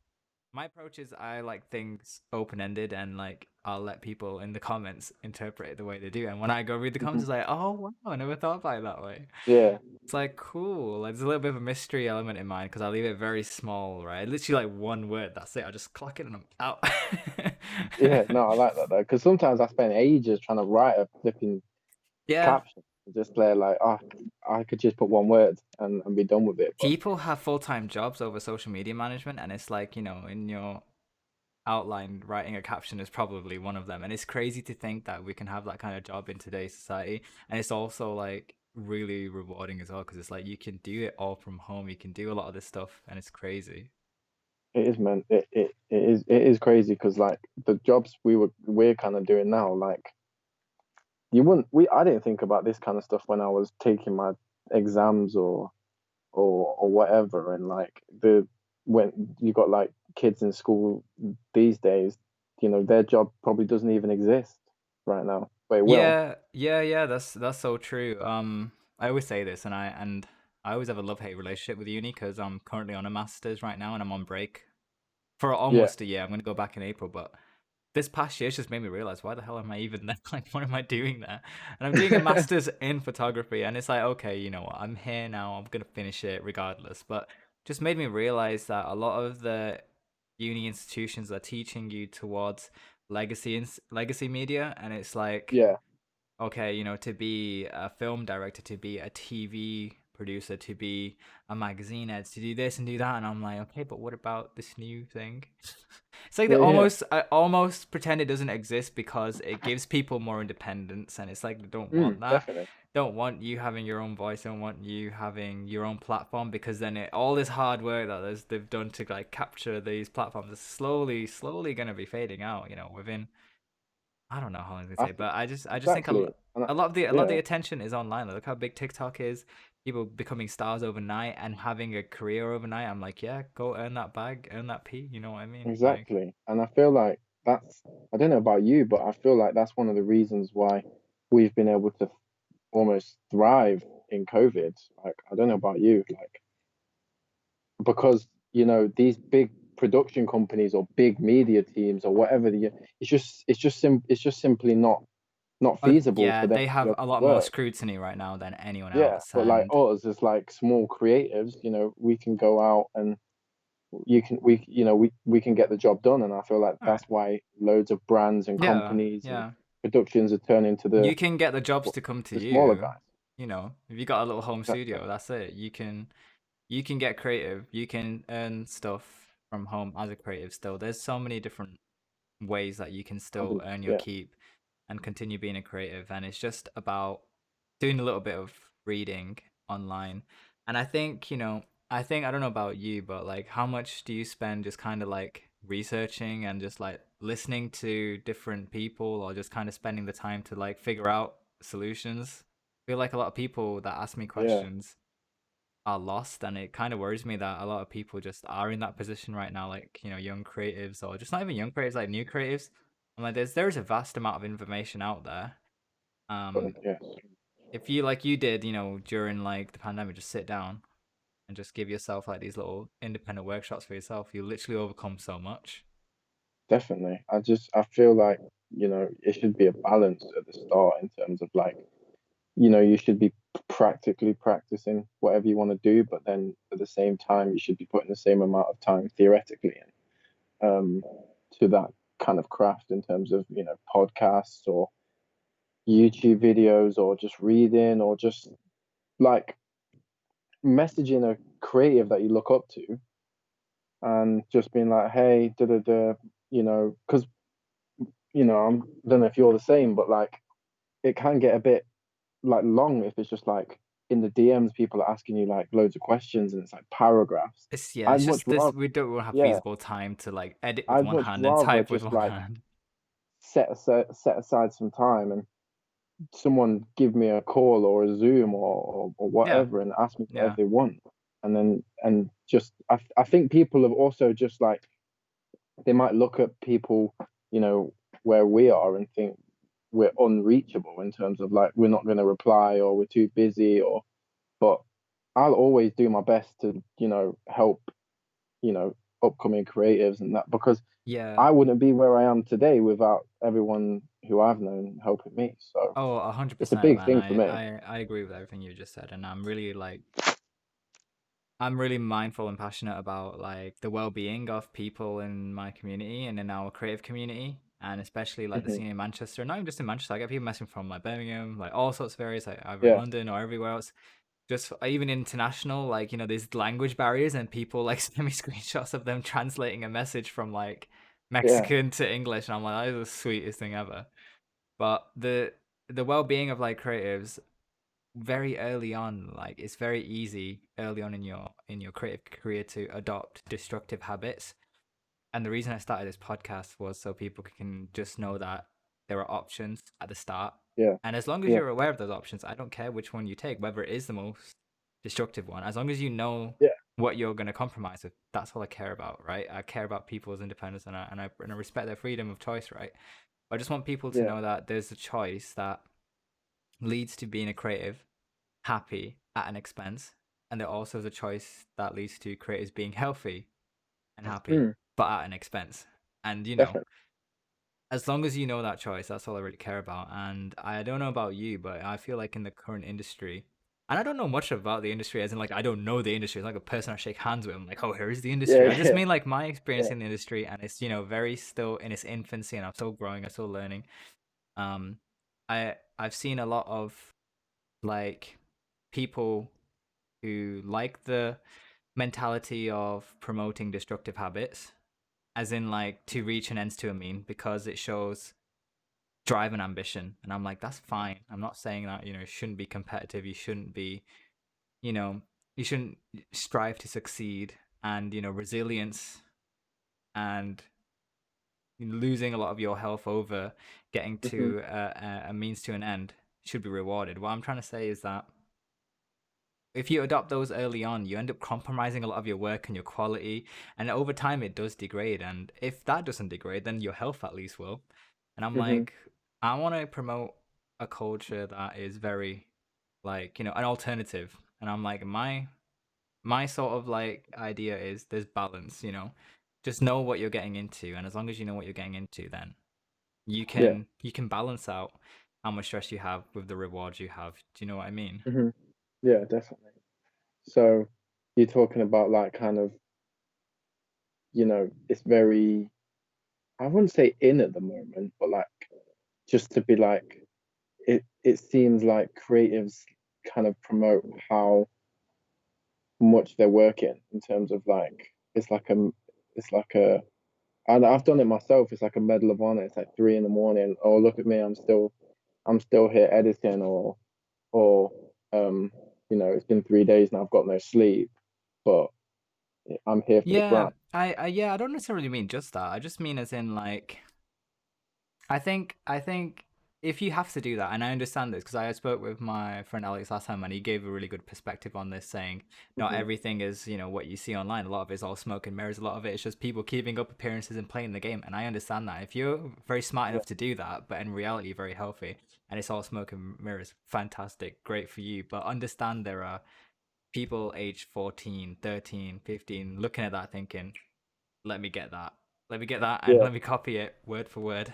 My approach is I like things open ended and like I'll let people in the comments interpret it the way they do. And when I go read the comments, Mhm. it's like, oh wow, I never thought about it that way. Yeah, It's like cool. Like, there's a little bit of a mystery element in mine because I leave it very small, right? Literally like one word. That's it. I just clock it and I'm out. yeah. No, I like that though, because sometimes I spend ages trying to write a flipping Yeah, caption. Just there, like, oh, I could just put one word and be done with it. But people have full-time jobs over social media management, and it's like, in your outline, writing a caption is probably one of them. And it's crazy to think that we can have that kind of job in today's society. And it's also like really rewarding as well because it's like you can do it all from home. You can do a lot of this stuff, and it's crazy. it is, man. It is crazy because like the jobs we're kind of doing now, like you wouldn't we I didn't think about this kind of stuff when I was taking my exams or whatever, and like when you got like kids in school these days, their job probably doesn't even exist right now, but it will. Yeah, yeah, yeah. That's so true. I always say this, and I always have a love hate relationship with uni because I'm currently on a master's right now, and I'm on break for Yeah. almost a year. I'm gonna go back in April, but this past year's just made me realize why the hell am I even there? Like, what am I doing there? And I'm doing a master's in photography, and it's like, okay, you know what? I'm here now. I'm gonna finish it regardless. But just made me realize that a lot of the uni institutions are teaching you towards legacy media, and it's like, Yeah. okay, to be a film director, to be a TV producer, to be a magazine editor, to do this and do that, and I'm like, okay, but what about this new thing? It's like they Yeah. Yeah. almost, I almost pretend it doesn't exist because it gives people more independence, and it's like they don't want that. Definitely. Don't want you having your own voice. Don't want you having your own platform because then all this hard work that they've done to like capture these platforms is slowly gonna be fading out. Within, I don't know how long they I say, th- but I just think exactly. And a lot of the yeah, attention is online. Like, look how big TikTok is. People becoming stars overnight and having a career overnight. I'm like, yeah, go earn that bag, earn that P. You know what I mean? Like, exactly. And I feel like I don't know about you, but I feel like that's one of the reasons why we've been able to almost thrive in COVID. Like, I don't know about you, like, because, these big production companies or big media teams or whatever it's just simply not feasible yeah, for them they to be have able a to lot more work. scrutiny right now than anyone Yeah, else, but like and us as like small creatives, we can go out and we can get the job done, and I feel like all right, that's why loads of brands and yeah, companies and yeah, productions are turning to you can get the jobs to come to the smaller you. guys. If you got a little home Exactly. studio, that's it. You can get creative. You can earn stuff from home as a creative still. There's so many different ways that you can still earn your Yeah, keep and continue being a creative, and it's just about doing a little bit of reading online. And I think I don't know about you, but like how much do you spend just kind of like researching and just like listening to different people, or just kind of spending the time to like figure out solutions? I feel like a lot of people that ask me yeah, questions are lost, and it kind of worries me that a lot of people just are in that position right now, like young creatives, or just not even young creatives, like new creatives. I'm like, there's a vast amount of information out there. but um yeah, if you, like you did, during like the pandemic, just sit down and just give yourself like these little independent workshops for yourself, you literally overcome so much. definitely. I feel like, it should be a balance at the start in terms of like, you should be practically practicing whatever you want to do, but then at the same time, you should be putting the same amount of time theoretically in, to that kind of craft in terms of, podcasts or YouTube videos or just reading or just like messaging a creative that you look up to and just being like, hey, da da da, because, I don't know if you're the same, but like it can get a bit like long if it's just like in the DMs, people are asking you like loads of questions and it's like paragraphs. It's I'd much just this, rather, we don't have yeah, feasible time to like edit with I'd one much hand and rather type with just one like hand. set aside some time and someone give me a call or a Zoom or Yeah, whatever and ask me whatever yeah. they want. And just, I think people have also just like, they might look at people, where we are and think we're unreachable in terms of like, we're not going to reply or we're too busy but I'll always do my best to, help, upcoming creatives and that, because Yeah. I wouldn't be where I am today without everyone who I've known helping me. So Oh, a hundred it's a percent, big man. thing for me. I agree with everything you just said, and I'm really mindful and passionate about like the well-being of people in my community and in our creative community, and especially like the Hmm. scene in Manchester. Not even just in Manchester, I get people messaging from like Birmingham, like all sorts of areas, like either in Yeah, London or everywhere else. Just even international, like there's language barriers, and people like send me screenshots of them translating a message from like yeah. Mexican to English, and I'm like, that is the sweetest thing ever. But the well-being of like creatives very early on, like it's very easy early on in your creative career to adopt destructive habits. And the reason I started this podcast was so people can just know that there are options at the start. Yeah, And as long as yeah, you're aware of those options, I don't care which one you take, whether it is the most destructive one. As long as you know yeah, what you're going to compromise with, that's all I care about, right? I care about people's independence, and I respect their freedom of choice, right? I just want people to yeah. know that there's a choice that leads to being a creative happy at an expense, and there also is a choice that leads to creators being healthy and happy, Mm, but at an expense. And definitely. as long as you know that choice, that's all I really care about. And I don't know about you, but I feel like in the current industry, and I don't know much about the industry, as in like I don't know the industry. It's like a person I shake hands with. I'm like, oh, here is the industry. Yeah, I just yeah, mean like my experience yeah. in the industry, and it's very still in its infancy, and I'm still growing, I'm still learning. Um, I've seen a lot of like people who like the mentality of promoting destructive habits, as in like to reach an ends to a mean because it shows drive and ambition. And I'm like, that's fine. I'm not saying that, you shouldn't be competitive. You shouldn't be, you know, you shouldn't strive to succeed, and, resilience and losing a lot of your health over getting Hmm. to a means to an end should be rewarded. What I'm trying to say is that if you adopt those early on, you end up compromising a lot of your work and your quality, and over time it does degrade. And if that doesn't degrade, then your health at least will. And I'm Hmm. like, I want to promote a culture that is very, like, an alternative. And I'm like, my sort of like idea is there's balance. Just know what you're getting into, and as long as you know what you're getting into, then you Yeah. can you can balance out how much stress you have with the rewards you have. Do you know what I mean? Hmm. Yeah, definitely. So you're talking about like kind of, it's very, I wouldn't say in at the moment, but like just to be like, it seems like creatives kind of promote how much they're working in terms of like it's like a and I've done it myself. It's like a medal of honor. It's like 3 in the morning. Oh, look at me! I'm still here editing, or it's been 3 days and I've got no sleep, but I'm here for the Yeah, grind. I don't necessarily mean just that. I just mean as in like I think if you have to do that, and I understand this because I spoke with my friend Alex last time, and he gave a really good perspective on this, saying not Hmm. everything is what you see online. A lot of it is all smoke and mirrors. A lot of it is just people keeping up appearances and playing the game. And I understand that if you're very smart Yeah. enough to do that, but in reality very healthy, and it's all smoke and mirrors, fantastic, great for you. But understand there are people aged 14, 13, 15 looking at that thinking, let me get that. Let me get that and Yeah. let me copy it word for word.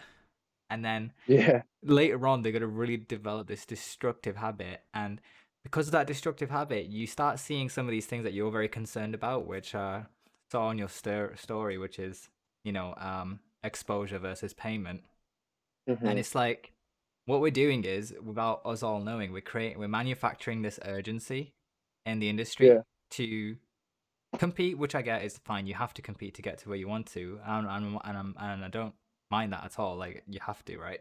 And then Yeah. later on, they're going to really develop this destructive habit. And because of that destructive habit, you start seeing some of these things that you're very concerned about, which saw on your story, which is, exposure versus payment. And Hmm. it's like, what we're doing is, without us all knowing, we're manufacturing this urgency in the industry Yeah. to compete, which I get is fine. You have to compete to get to where you want to, and I don't mind that at all. Like you have to, right?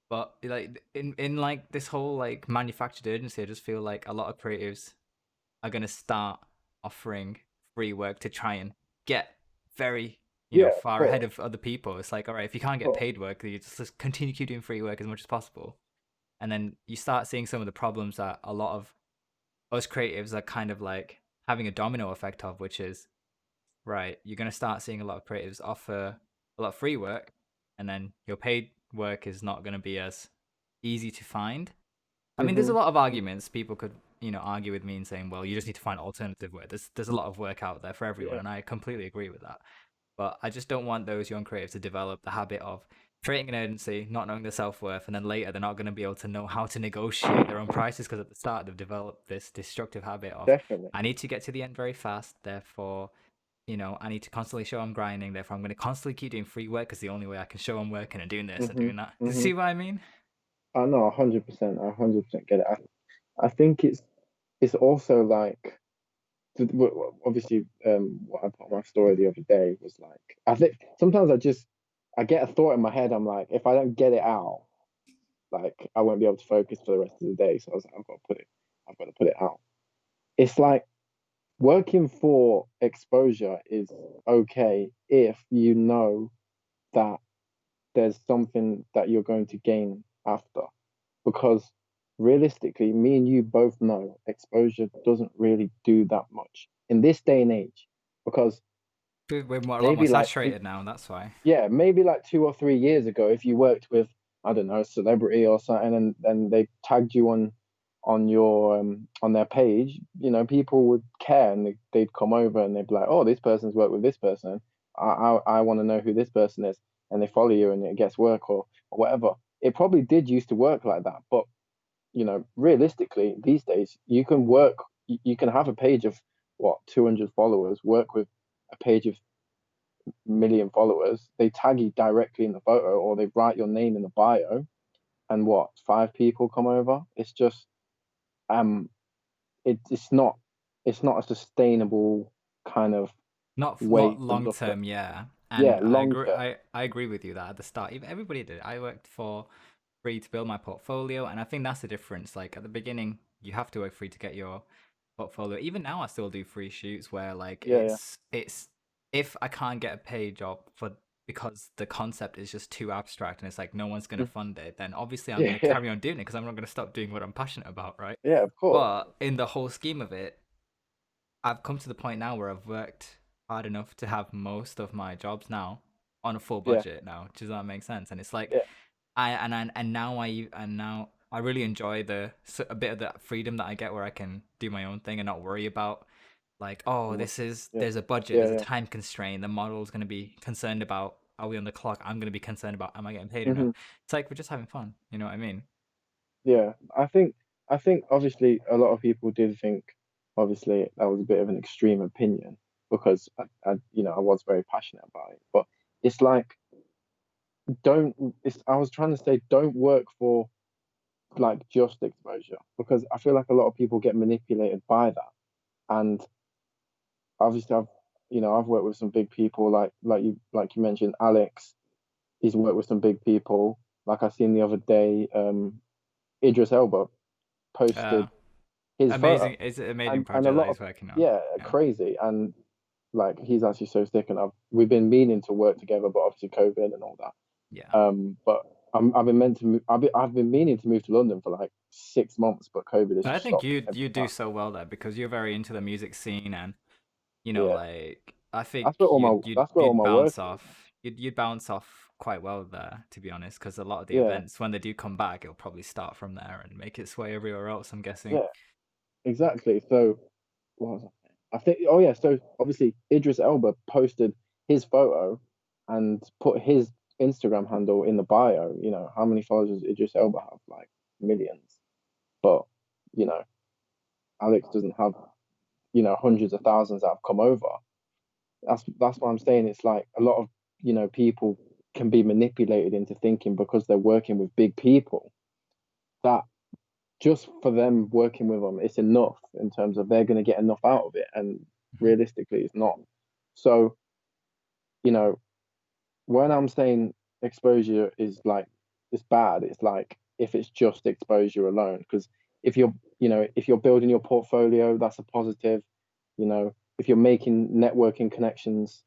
But like in like this whole like manufactured urgency, I just feel like a lot of creatives are gonna start offering free work to try and get very Yeah. Of far ahead course. of other people. It's like, all right, if you can't Of get course. paid work, you just continue keep doing free work as much as possible, and then you start seeing some of the problems that a lot of us creatives are kind of like having a domino effect of, which is right, you're going to start seeing a lot of creatives offer a lot of free work, and then your paid work is not going to be as easy to find. I mean, there's a Hmm. lot of arguments people could argue with me and saying, well, you just need to find alternative work. There's a lot of work out there for everyone, Yeah, and I completely agree with that. But I just don't want those young creatives to develop the habit of creating an agency, not knowing their self worth, and then later they're not going to be able to know how to negotiate their own prices because at the start they've developed this destructive habit of definitely. I need to get to the end very fast, therefore I need to constantly show I'm grinding. Therefore, I'm going to constantly keep doing free work because the only way I can show I'm working and doing this and Hmm. doing that. Do you Hmm. see what I mean? I know 100%. I 100% get it. I think it's also like obviously what I put on my story the other day was like I think sometimes I get a thought in my head. I'm like, if I don't get it out, like I won't be able to focus for the rest of the day. So I was like, I've got to put it out. It's like working for exposure is okay if you know that there's something that you're going to gain after. Because realistically, me and you both know exposure doesn't really do that much in this day and age. Because We're a lot more maybe like saturated now. That's why. yeah, maybe like 2 or 3 years ago, if you worked with, I don't know, a celebrity or something, and then they tagged you on your on their page, people would care and they'd come over and they'd be like, oh, this person's worked with this person. I want to know who this person is, and they follow you and it gets work or whatever. It probably did used to work like that, but realistically, these days you can have a page of what 200 followers, work with a page of million followers. They tag you directly in the photo, or they write your name in the bio, and what 5 people come over. It's just um, it's not a sustainable kind of way Not to long look at. term, yeah. Yeah, And I long agree. term. I agree with you that at the start, even everybody did. I worked for free to build my portfolio, and I think that's the difference. Like at the beginning, you have to work free to get your portfolio. Even now, I still do free shoots where like Yeah, yeah. it's if I can't get a paid job for because the concept is just too abstract and it's like no one's gonna Mhm. fund it, then obviously I'm Yeah, gonna yeah, carry on doing it because I'm not gonna stop doing what I'm passionate about, right? yeah. Of course. But in the whole scheme of it, I've come to the point now where I've worked hard enough to have most of my jobs now on a full Yeah, budget now. Does that make sense? And it's like yeah. now I really enjoy a bit of the freedom that I get where I can do my own thing and not worry about like, oh, Someone. Yeah, there's a budget, yeah, there's a yeah. time constraint. The model's going to be concerned about, are we on the clock? I'm going to be concerned about, am I getting paid enough? Hmm. It's like we're just having fun. You know what I mean? Yeah, I think obviously a lot of people did think obviously that was a bit of an extreme opinion because I was very passionate about it. But it's like don't it's I was trying to say don't work for like just exposure because I feel like a lot of people get manipulated by that. And obviously I've worked with some big people like you mentioned Alex, he's worked with some big people. Like I seen the other day, Idris Elba Uh, posted his photo, amazing. It's an amazing and a project that lot of he's working on. yeah, Yeah. crazy, and like he's actually so sick, and we've been meaning to work together, but obviously COVID and all that. Yeah. But I've been meant to move, I've been meaning to move to London for like 6 months, but COVID has I just think stopped you every do time. so well there because you're very into the music scene and Yeah, like I think that's where all my that's where all you'd my work bounce is. off you'd bounce off quite well there to be honest because a lot of the Yeah, events when they do come back it'll probably start from there and make its way everywhere else I'm guessing. yeah, exactly. So what was I saying? I think, oh yeah, so obviously Idris Elba posted his photo and put his Instagram handle in the bio. How many followers does Idris Elba have? Like millions. But, you know, Alex doesn't have, hundreds of thousands that have come over. That's what I'm saying. It's like a lot of, people can be manipulated into thinking because they're working with big people that just for them working with them, it's enough in terms of they're going to get enough out of it. And Mhm. realistically, it's not. So, you know, when I'm saying exposure is like it's bad, it's like if it's just exposure alone. Because if you're building your portfolio, that's a positive. If you're making networking connections,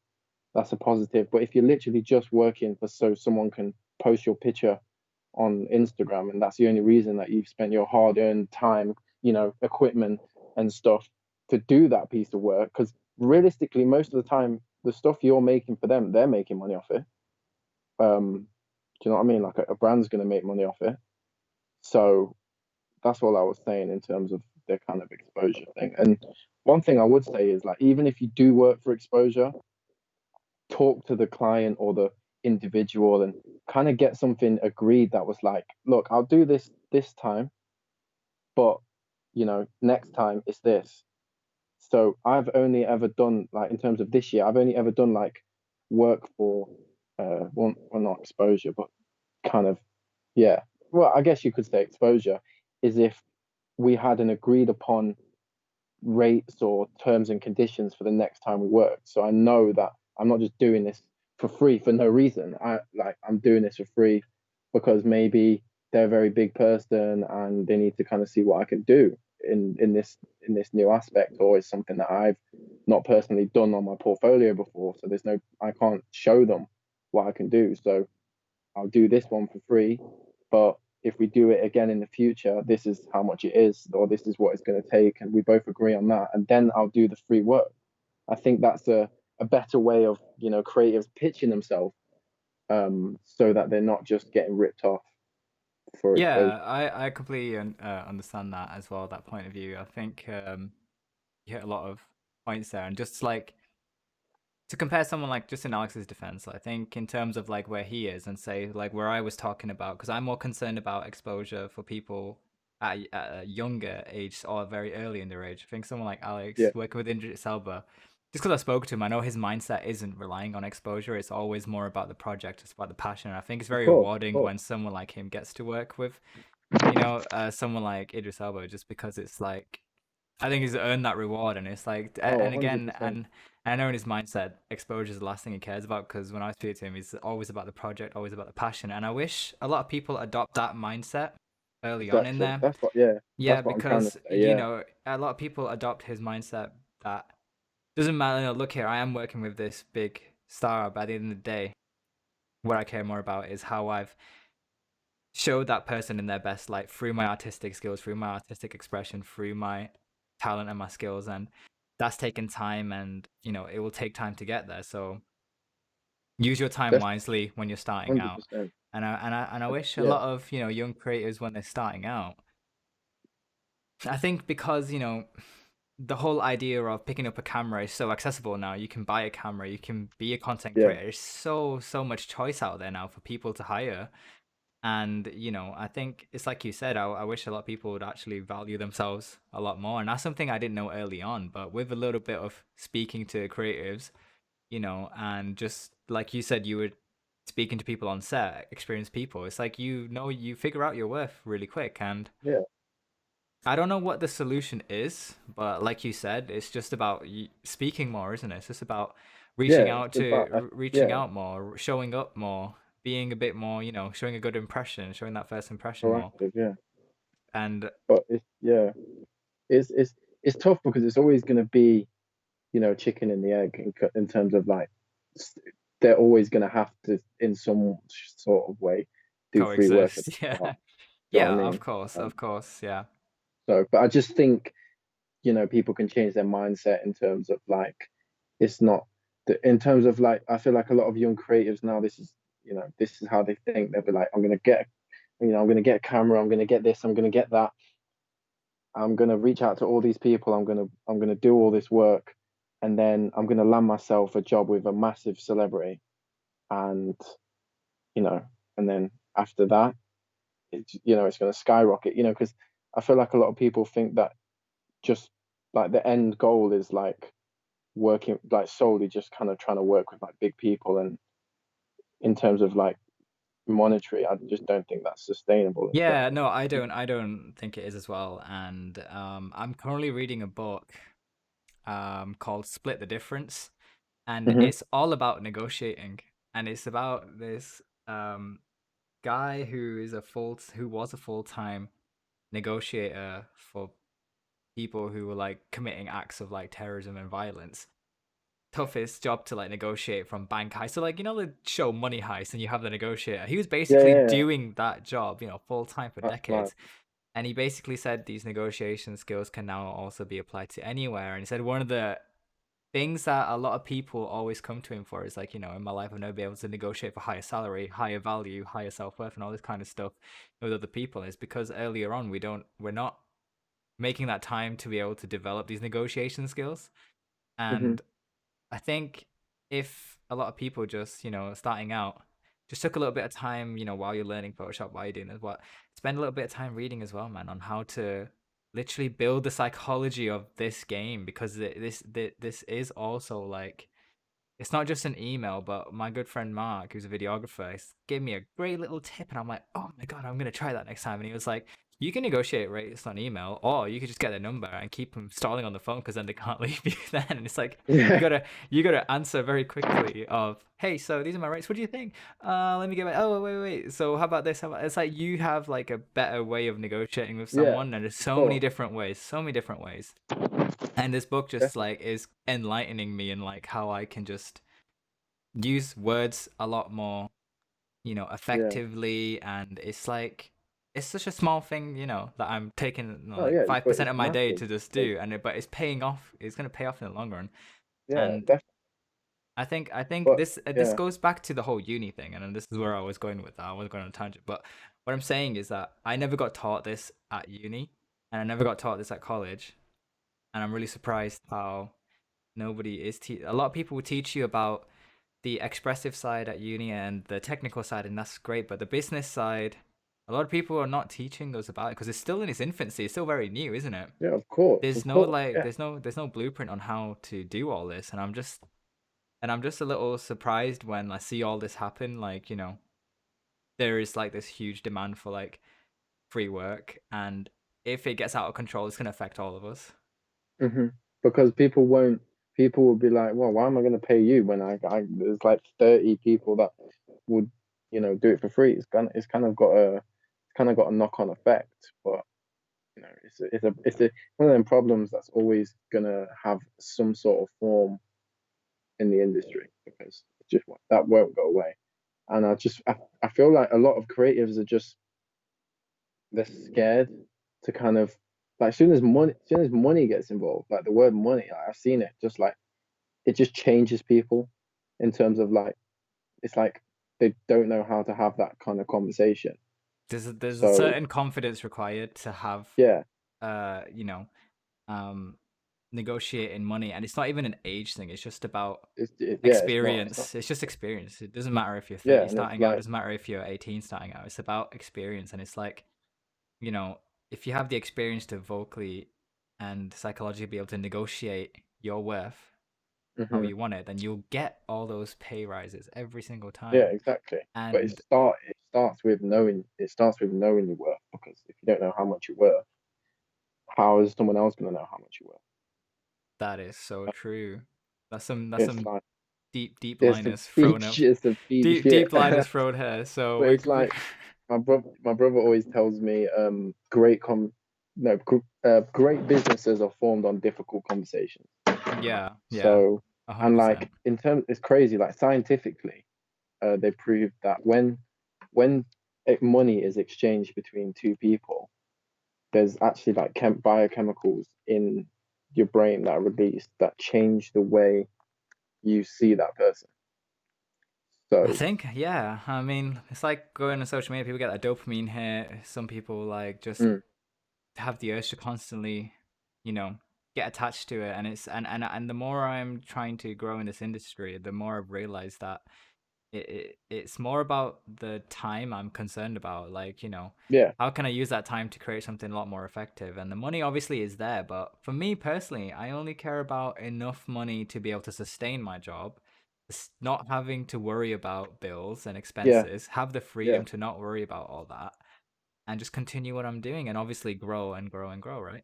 that's a positive. But if you're literally just working for so someone can post your picture on Instagram, and that's the only reason that you've spent your hard-earned time, equipment and stuff to do that piece of work. Because realistically, most of the time, the stuff you're making for them, they're making money off it. Do you know what I mean? Like a brand's going to make money off it. So that's all I was saying in terms of the kind of exposure thing. And one thing I would say is like even if you do work for exposure, talk to the client or the individual and kind of get something agreed that was like, look, I'll do this time, but next time it's this. So I've only ever done like in terms of this year, I've only ever done like work for well not exposure, but kind of yeah. Well, I guess you could say exposure is if we had an agreed upon rates or terms and conditions for the next time we work. So I know that I'm not just doing this for free for no reason. I'm doing this for free because maybe they're a very big person and they need to kind of see what I can do in this new aspect, or it's something that I've not personally done on my portfolio before. So I can't show them what I can do. So I'll do this one for free, but if we do it again in the future, this is how much it is, or this is what it's going to take, and we both agree on that, and then I'll do the free work. I think that's a better way of creatives pitching themselves, so that they're not just getting ripped off for exposure. Yeah, I completely understand that as well. That point of view, I think you hit a lot of points there, and just like to compare someone like just in Alex's defense, I think in terms of like where he is and say like where I was talking about, because I'm more concerned about exposure for people at a younger age or very early in their age. I think someone like Alex Yeah, working with Idris Elba, just because I spoke to him, I know his mindset isn't relying on exposure. It's always more about the project, it's about the passion. And I think it's very of rewarding course. when someone like him gets to work with, someone like Idris Elba, just because it's like I think he's earned that reward, and it's like, Oh, and again, 100%. and I know in his mindset, exposure is the last thing he cares about. Because when I speak to him, he's always about the project, always about the passion, and I wish a lot of people adopt that mindset early on in Exactly. there. That's what. Yeah, Yeah, that's what I'm trying to because say. Yeah, a lot of people adopt his mindset that doesn't matter. Look here, I am working with this big star, but at the end of the day, what I care more about is how I've showed that person in their best light through my artistic skills, through my artistic expression, through my talent and my skills. And that's taken time, and it will take time to get there. So use your time that's wisely when you're starting hundred out. percent. And I wish a Yeah, lot of young creators when they're starting out. I think because the whole idea of picking up a camera is so accessible now. You can buy a camera, you can be a content yeah, creator. There's so much choice out there now for people to hire. And I think it's like you said, I wish a lot of people would actually value themselves a lot more. And that's something I didn't know early on, but with a little bit of speaking to creatives, and just like you said, you were speaking to people on set, experienced people. It's like you figure out your worth really quick. And yeah, I don't know what the solution is, but like you said, it's just about speaking more, isn't it? It's just about reaching yeah. out It's about reaching yeah, out more, showing up more, being a bit more, showing a good impression, showing that first impression more. proactive. Yeah, And but it's it's it's tough because it's always going to be chicken and the egg in terms of like s- they're always going to have to in some sort of way do free work at the coexist. Yeah. start. Do you know Yeah, what I of mean? course, Um, of course. Yeah. so, but I just think people can change their mindset in terms of like it's not in terms of like I feel like a lot of young creatives now this is how they think. They'll be like, I'm gonna get a camera, I'm gonna get this, I'm gonna get that, I'm gonna reach out to all these people, I'm gonna do all this work, and then I'm gonna land myself a job with a massive celebrity, and you know, and then after that, it's gonna skyrocket, because I feel like a lot of people think that just like the end goal is like working like solely just kind of trying to work with like big people, and in terms of like monetary, I just don't think that's sustainable in terms Yeah, of no, I don't think it is as well. And I'm currently reading a book called Split the Difference, and hmm it's all about negotiating. And it's about this guy who was a full-time negotiator for people who were like committing acts of like terrorism and violence. Toughest job to like negotiate from bank heist. So like the show Money Heist, and you have the negotiator. He was yeah, basically yeah, yeah. doing that job, full time for That's mad. decades. And he basically said these negotiation skills can now also be applied to anywhere. And he said one of the things that a lot of people always come to him for is like, in my life I've never been able to negotiate for higher salary, higher value, higher self worth, and all this kind of stuff with other people. Is because earlier on we're not making that time to be able to develop these negotiation skills. Hmm. And I think if a lot of people just, starting out, just took a little bit of time, while you're learning Photoshop, while you're doing this, spend a little bit of time reading as well, man, on how to literally build the psychology of this game, because this is also like, it's not just an email. But my good friend Mark, who's a videographer, gave me a great little tip, and I'm like, oh my god, I'm gonna try that next time. And he was like, you can negotiate rates on email, or you could just get their number and keep them stalling on the phone, because then they can't leave you. Then and it's like you Yeah, gotta you gotta answer very quickly of, hey, so these are my rates. What do you think? Let me get back. Oh, wait. So how about this? How about, it's like you have like a better way of negotiating with yeah, someone, and there's of so many course, different ways, so many different ways. And this book just definitely. like is enlightening me in like how I can just use words a lot more, Yeah. effectively. And it's like, it's such a small thing, that I'm taking, Oh like yeah, five but percent it's of my day massive to just because do, but it's paying off. It's gonna pay off in the long run. yeah, And definitely. I think But this yeah. goes back to the whole uni thing, and then this is where I was going with that. I was going on a tangent, but what I'm saying is that I never got taught this at uni, and I never got taught this at college, and I'm really surprised how nobody is. A lot of people will teach you about the expressive side at uni and the technical side, and that's great. But the business side, a lot of people are not teaching us about it, because it's still in its infancy. It's still very new, isn't it? Yeah, There's of no course, like, yeah. there's no blueprint on how to do all this, and I'm just a little surprised when I see all this happen. Like, there is like this huge demand for like free work, and if it gets out of control, it's gonna affect all of us. Hmm. Because people won't. People will be like, "Well, why am I going to pay you when there's like 30 people that would, do it for free?" It's kind of got a knock-on effect. But it's one of them problems that's always gonna have some sort of form in the industry because that won't go away. And I feel like a lot of creatives are just they're scared to kind of like as soon as money gets involved, like the word money, like, I've seen it just like it just changes people in terms of like it's like they don't know how to have that kind of conversation. There's a So certain confidence required to have, yeah, uh, you know, um, negotiating money, and it's not even an age thing. It's just about yeah, it's not experience. It's just experience. It doesn't matter if you're yeah, 30 and it's starting out. It like doesn't matter if you're 18 starting out. It's about experience, and it's like, you know, if you have the experience to vocally and psychologically be able to negotiate your worth how mhm, you want it, then you'll get all those pay rises every single yeah, time. exactly. But And it starts with knowing your worth because if you don't know how much you're worth, how is someone else gonna know how much you're worth? that is so true. That's It's some like deep it's the liners thrown up. beach, it's the beach, yeah. Deep liners thrown here. So But it's like my brother always tells me, great com, no, great businesses are formed on difficult conversations. yeah, So, and like 100%. in terms, it's crazy. Like scientifically, they proved that when money is exchanged between two people, there's actually like biochemicals in your brain that are released that change the way you see that person. I So, think, yeah. I mean, it's like going on social media. People get that dopamine hit. Some people like just mm, have the urge to constantly, you know, get attached to it. And the more I'm trying to grow in this industry, the more I've realized that it's more about the time I'm concerned about. Like, yeah, how can I use that time to create something a lot more effective? And the money obviously is there, but for me personally, I only care about enough money to be able to sustain my job, not having to worry about bills and yeah, expenses, have the yeah, freedom to not worry about all that, and just continue what I'm doing, and obviously grow and grow and grow, right?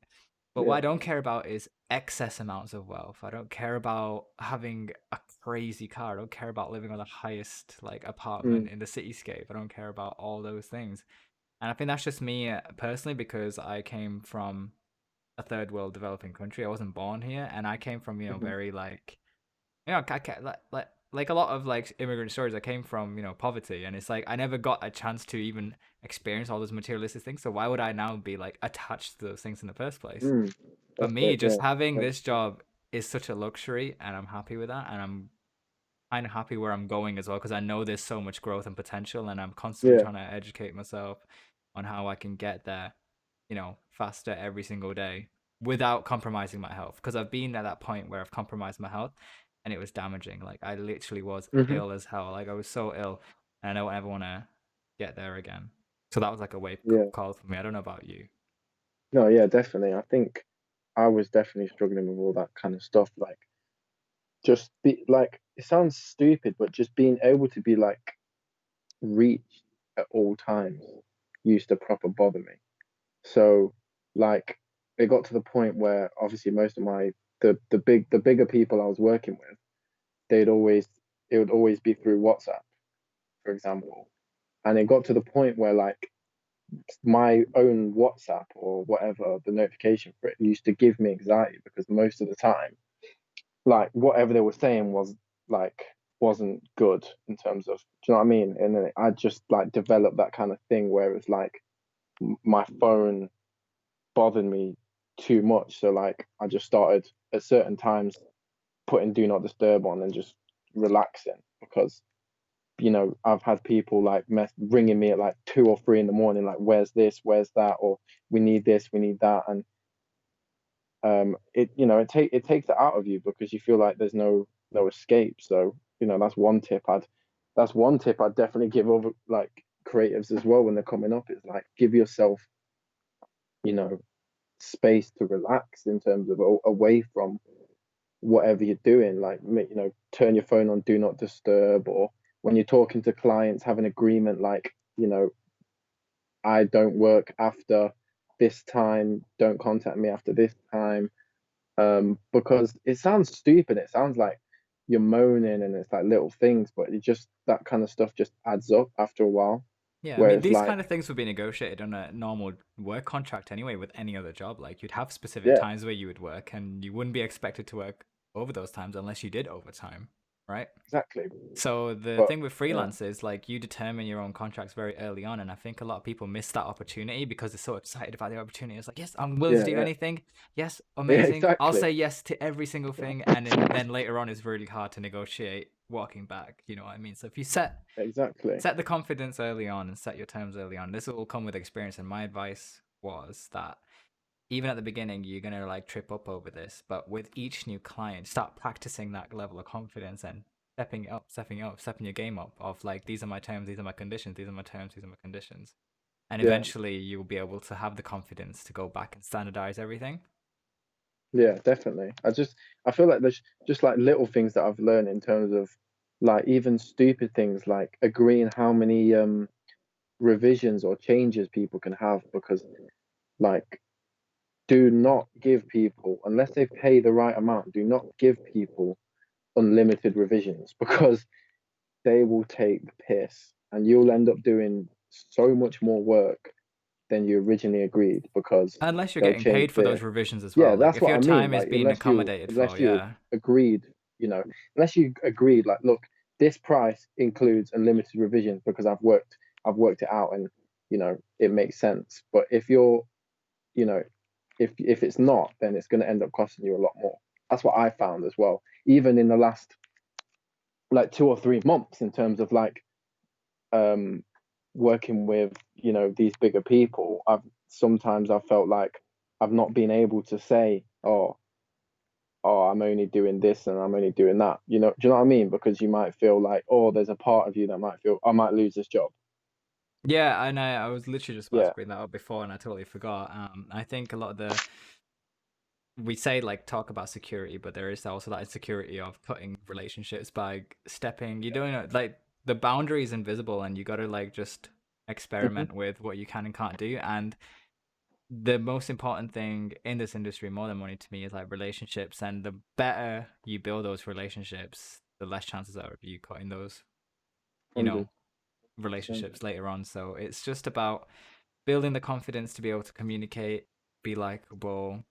But what yeah, I don't care about is excess amounts of wealth. I don't care about having a crazy car. I don't care about living on the highest like apartment mm, in the cityscape. I don't care about all those things. And I think that's just me, personally, because I came from a third world developing country. I wasn't born here, and I came from, mhm, very like, I can't, like a lot of like immigrant stories. I came from, poverty, and it's like I never got a chance to even experience all those materialistic things. So why would I now be like attached to those things in the first place? mm. For That's me, it. just Yeah, having yeah, this job is such a luxury, and I'm happy with that, and I'm kind of happy where I'm going as well, because I know there's so much growth and potential, and I'm constantly yeah. trying to educate myself on how I can get there. faster every single day without compromising my health. Because I've been at that point where I've compromised my health and it was damaging. Like I literally was Hmm. ill as hell. Like I was so ill, and I don't ever want to get there again. So that was like a wake Yeah. call for me. I don't know about you. No, yeah, definitely. I think I was definitely struggling with all that kind of stuff. Like, just be like, it sounds stupid, but just being able to be like reached at all times used to proper bother me. So, like, it got to the point where obviously most of my the bigger people I was working with, they'd always it would always be through WhatsApp, for example. And it got to the point where like my own WhatsApp or whatever the notification for it used to give me anxiety because most of the time, like whatever they were saying was like wasn't good in terms of, do you know what I mean? And then I just like developed that kind of thing where it's like my phone bothered me too much. So like I just started at certain times putting do not disturb on and just relaxing because I've had people like ringing me at like 2 or 3 in the morning, like, where's this, where's that, or we need this, we need that. And it takes it out of you because you feel like there's no escape. So, that's one tip I'd definitely give over like creatives as well when they're coming up. Is like give yourself, you know, space to relax in terms of away from whatever you're doing. Like, turn your phone on do not disturb, or when you're talking to clients, have an agreement like, I don't work after this time, don't contact me after this time. Because it sounds stupid. It sounds like you're moaning and it's like little things, but it just that kind of stuff just adds up after a while. Yeah, I Where mean, it's these like, kind of things would be negotiated on a normal work contract anyway with any other job. Like, you'd have specific yeah, times where you would work, and you wouldn't be expected to work over those times unless you did overtime, right? exactly. So the But thing with yeah, freelance is like you determine your own contracts very early on, and I think a lot of people miss that opportunity because they're so excited about the opportunity. It's like, yes, I'm willing to yeah, do yeah, anything. Yes, yeah, amazing. I'll exactly, say yes to every single thing, and then later on, it's really hard to negotiate walking back. You know what I mean? So if you exactly. set the confidence early on and set your terms early on, this will all come with experience. And my advice was that even at the beginning, you're gonna like trip up over this, but with each new client, start practicing that level of confidence and stepping your game up of like, these are my terms, these are my conditions, these are my terms, these are my conditions. And Yeah, eventually you'll be able to have the confidence to go back and standardize everything. yeah, definitely. I feel like there's just like little things that I've learned in terms of like even stupid things like agreeing how many revisions or changes people can have because like do not give people, unless they pay the right amount, do not give people unlimited revisions because they will take the piss and you'll end up doing so much more work than you originally agreed because Unless you're they'll getting change paid for their, those revisions as yeah, well. Like that's if what your I mean. time is Like being accommodated for, unless you yeah. agreed, you know, unless you agreed like, look, this price includes unlimited revisions because I've worked it out and it makes sense. But if you're, you know, if it's not, then it's going to end up costing you a lot more. That's what I found as well. Even in the last like 2 or 3 months, in terms of like um working with these bigger people, I've felt like I've not been able to say, I'm only doing this and I'm only doing that. Do you know what I mean? Because you might feel like, oh, there's a part of you that might feel I might lose this job. Yeah, and I was literally just about to Yeah. bring that up before and I totally forgot. I think a lot of the we say like talk about security, but there is also that insecurity of cutting relationships by stepping. You don't know, like the boundary is invisible, and you got to like just Hmm. experiment with what you can and can't do. And the most important thing in this industry, more than money to me, is like relationships. And the better you build those relationships, the less chances are of you cutting those, you know, 100%. relationships later on. So it's just about building the confidence to be able to communicate, be likable,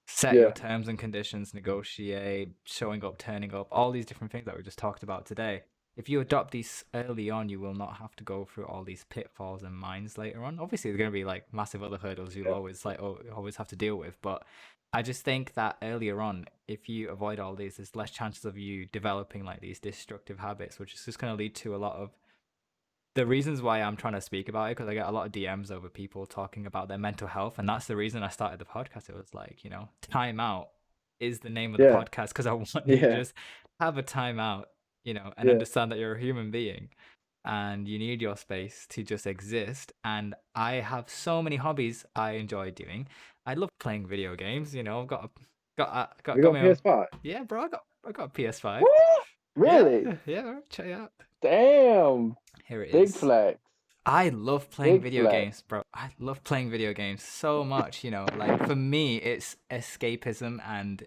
set your Yeah. terms and conditions, negotiate, showing up, turning up, all these different things that we just talked about today. If you adopt these early on, you will not have to go through all these pitfalls and mines later on. Obviously, there's going to be like massive other hurdles you'll Yeah. always always have to deal with. But I just think that earlier on, if you avoid all these, there's less chances of you developing like these destructive habits, which is just going to lead to a lot of the reasons why I'm trying to speak about it, because I get a lot of DMs over people talking about their mental health, and that's the reason I started the podcast. It was like, time out is the name of the Yeah, podcast because I want you to yeah, just have a time out, and yeah. understand that you're a human being and you need your space to just exist. And I have so many hobbies I enjoy doing. I love playing video games. I've We got got my own. PS5. Yeah, bro, I got a PS5. What? Really? Yeah, yeah, check it out. Damn. Here it Big is. flex. I love playing Big video flex. games, bro. I love playing video games so much, like for me it's escapism. And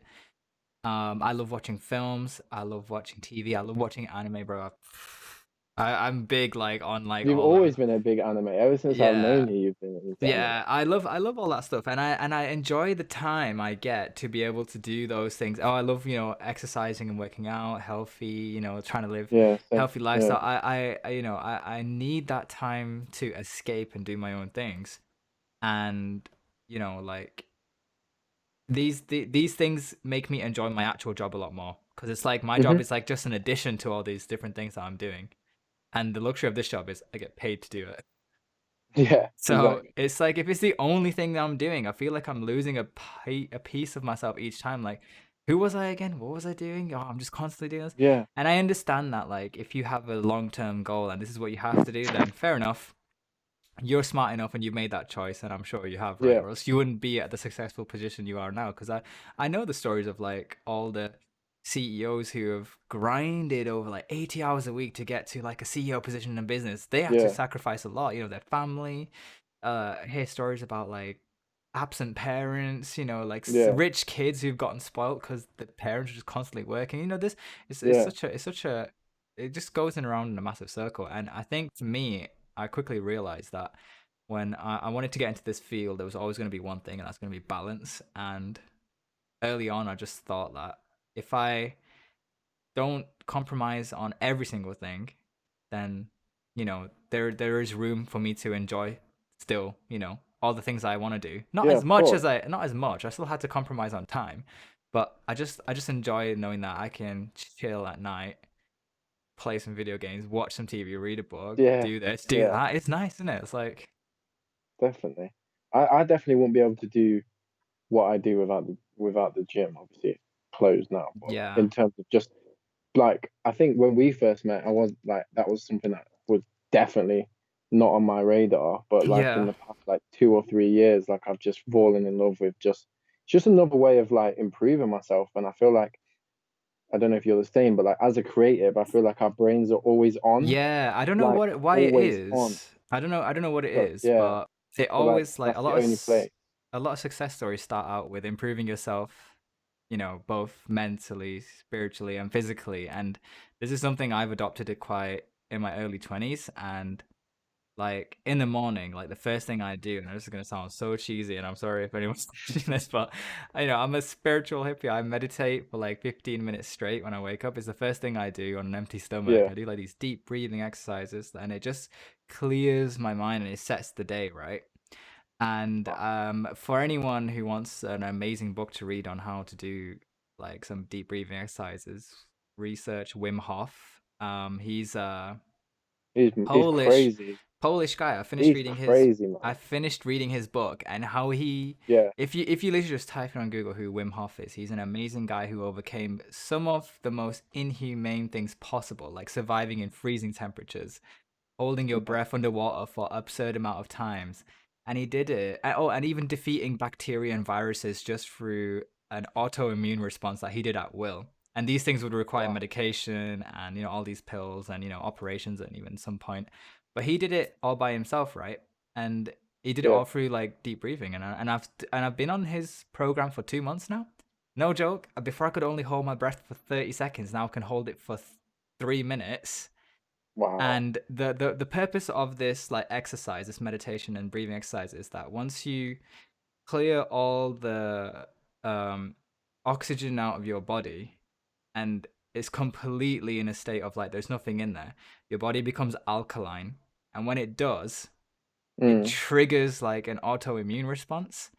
I love watching films, I love watching TV, I love watching anime, bro. I'm big like on like You've all the. always been a big anime. Ever since I've Yeah, known you, you've been into anime. yeah, I love all that stuff, and I enjoy the time I get to be able to do those things. Oh, I love, exercising and working out, healthy, trying to live Yeah, same. healthy Yeah. lifestyle. I need that time to escape and do my own things. And, like these things make me enjoy my actual job a lot more, because it's like my job Hmm. is like just an addition to all these different things that I'm doing. And the luxury of this job is I get paid to do it. Yeah, So exactly. it's like if it's the only thing that I'm doing, I feel like I'm losing a piece of myself each time. Like, who was I again? What was I doing? Oh, I'm just constantly doing this. Yeah, And I understand that, like, if you have a long-term goal and this is what you have to do, then fair enough. You're smart enough and you've made that choice, and I'm sure you have, right? yeah, Or else you wouldn't be at the successful position you are now. Because I know the stories of like all the CEOs who have grinded over like 80 hours a week to get to like a CEO position in a business. They have to yeah, sacrifice a lot, their family. Hear stories about like absent parents, like yeah, rich kids who've gotten spoiled because the parents are just constantly working. This it's yeah. such a it just goes in around in a massive circle. And I think for me, I quickly realized that when I wanted to get into this field, there was always going to be one thing, and that's going to be balance. And early on, I just thought that if I don't compromise on every single thing, then there is room for me to enjoy still, all the things I want to do. Not Yeah, as of much course. as not as much. I still had to compromise on time, but I just enjoy knowing that I can chill at night, play some video games, watch some TV, read a book, Yeah, do this, do yeah, that. It's nice, isn't it? It's like, definitely. I definitely won't be able to do what I do without the gym. Obviously, it's closed now, but yeah, in terms of just like I think when we first met, I was like that was something that was definitely not on my radar. But like in yeah, the past like 2 or 3 years, like I've just fallen in love with just another way of like improving myself. And I feel like I don't know if you're the same, but like as a creative, I feel like our brains are always on, yeah. I don't know like why it always on. is. I don't know what it So is, yeah, but it but like always like that's the only place. a lot of success stories start out with improving yourself, both mentally, spiritually, and physically. And this is something I've adopted it quite in my early 20s. And like in the morning, like the first thing I do, and this is gonna sound so cheesy, and I'm sorry if anyone's watching this, but I'm a spiritual hippie. I meditate for like 15 minutes straight when I wake up. It's the first thing I do on an empty stomach. Yeah. I do like these deep breathing exercises, and it just clears my mind and it sets the day, right? And Wow. for anyone who wants an amazing book to read on how to do like some deep breathing exercises, research Wim Hof. He's He's Polish crazy. Polish guy. He's crazy, I man. finished reading his book, and how he Yeah. if you literally just type in on Google who Wim Hof is, he's an amazing guy who overcame some of the most inhumane things possible, like surviving in freezing temperatures, holding your Yeah. breath underwater for absurd amount of times. And he did it. Oh, and even defeating bacteria and viruses just through an autoimmune response that he did at will. And these things would require Wow. medication and all these pills and operations at even some point. But he did it all by himself, right? And he did it Yeah. all through like deep breathing. And I've been on his program for 2 months now. No joke. Before I could only hold my breath for 30 seconds. Now I can hold it for 3 minutes. Wow. And the purpose of this like exercise, this meditation and breathing exercise, is that once you clear all the um oxygen out of your body, and it's completely in a state of like there's nothing in there, your body becomes alkaline. And when it does, it Mm. triggers like an autoimmune response.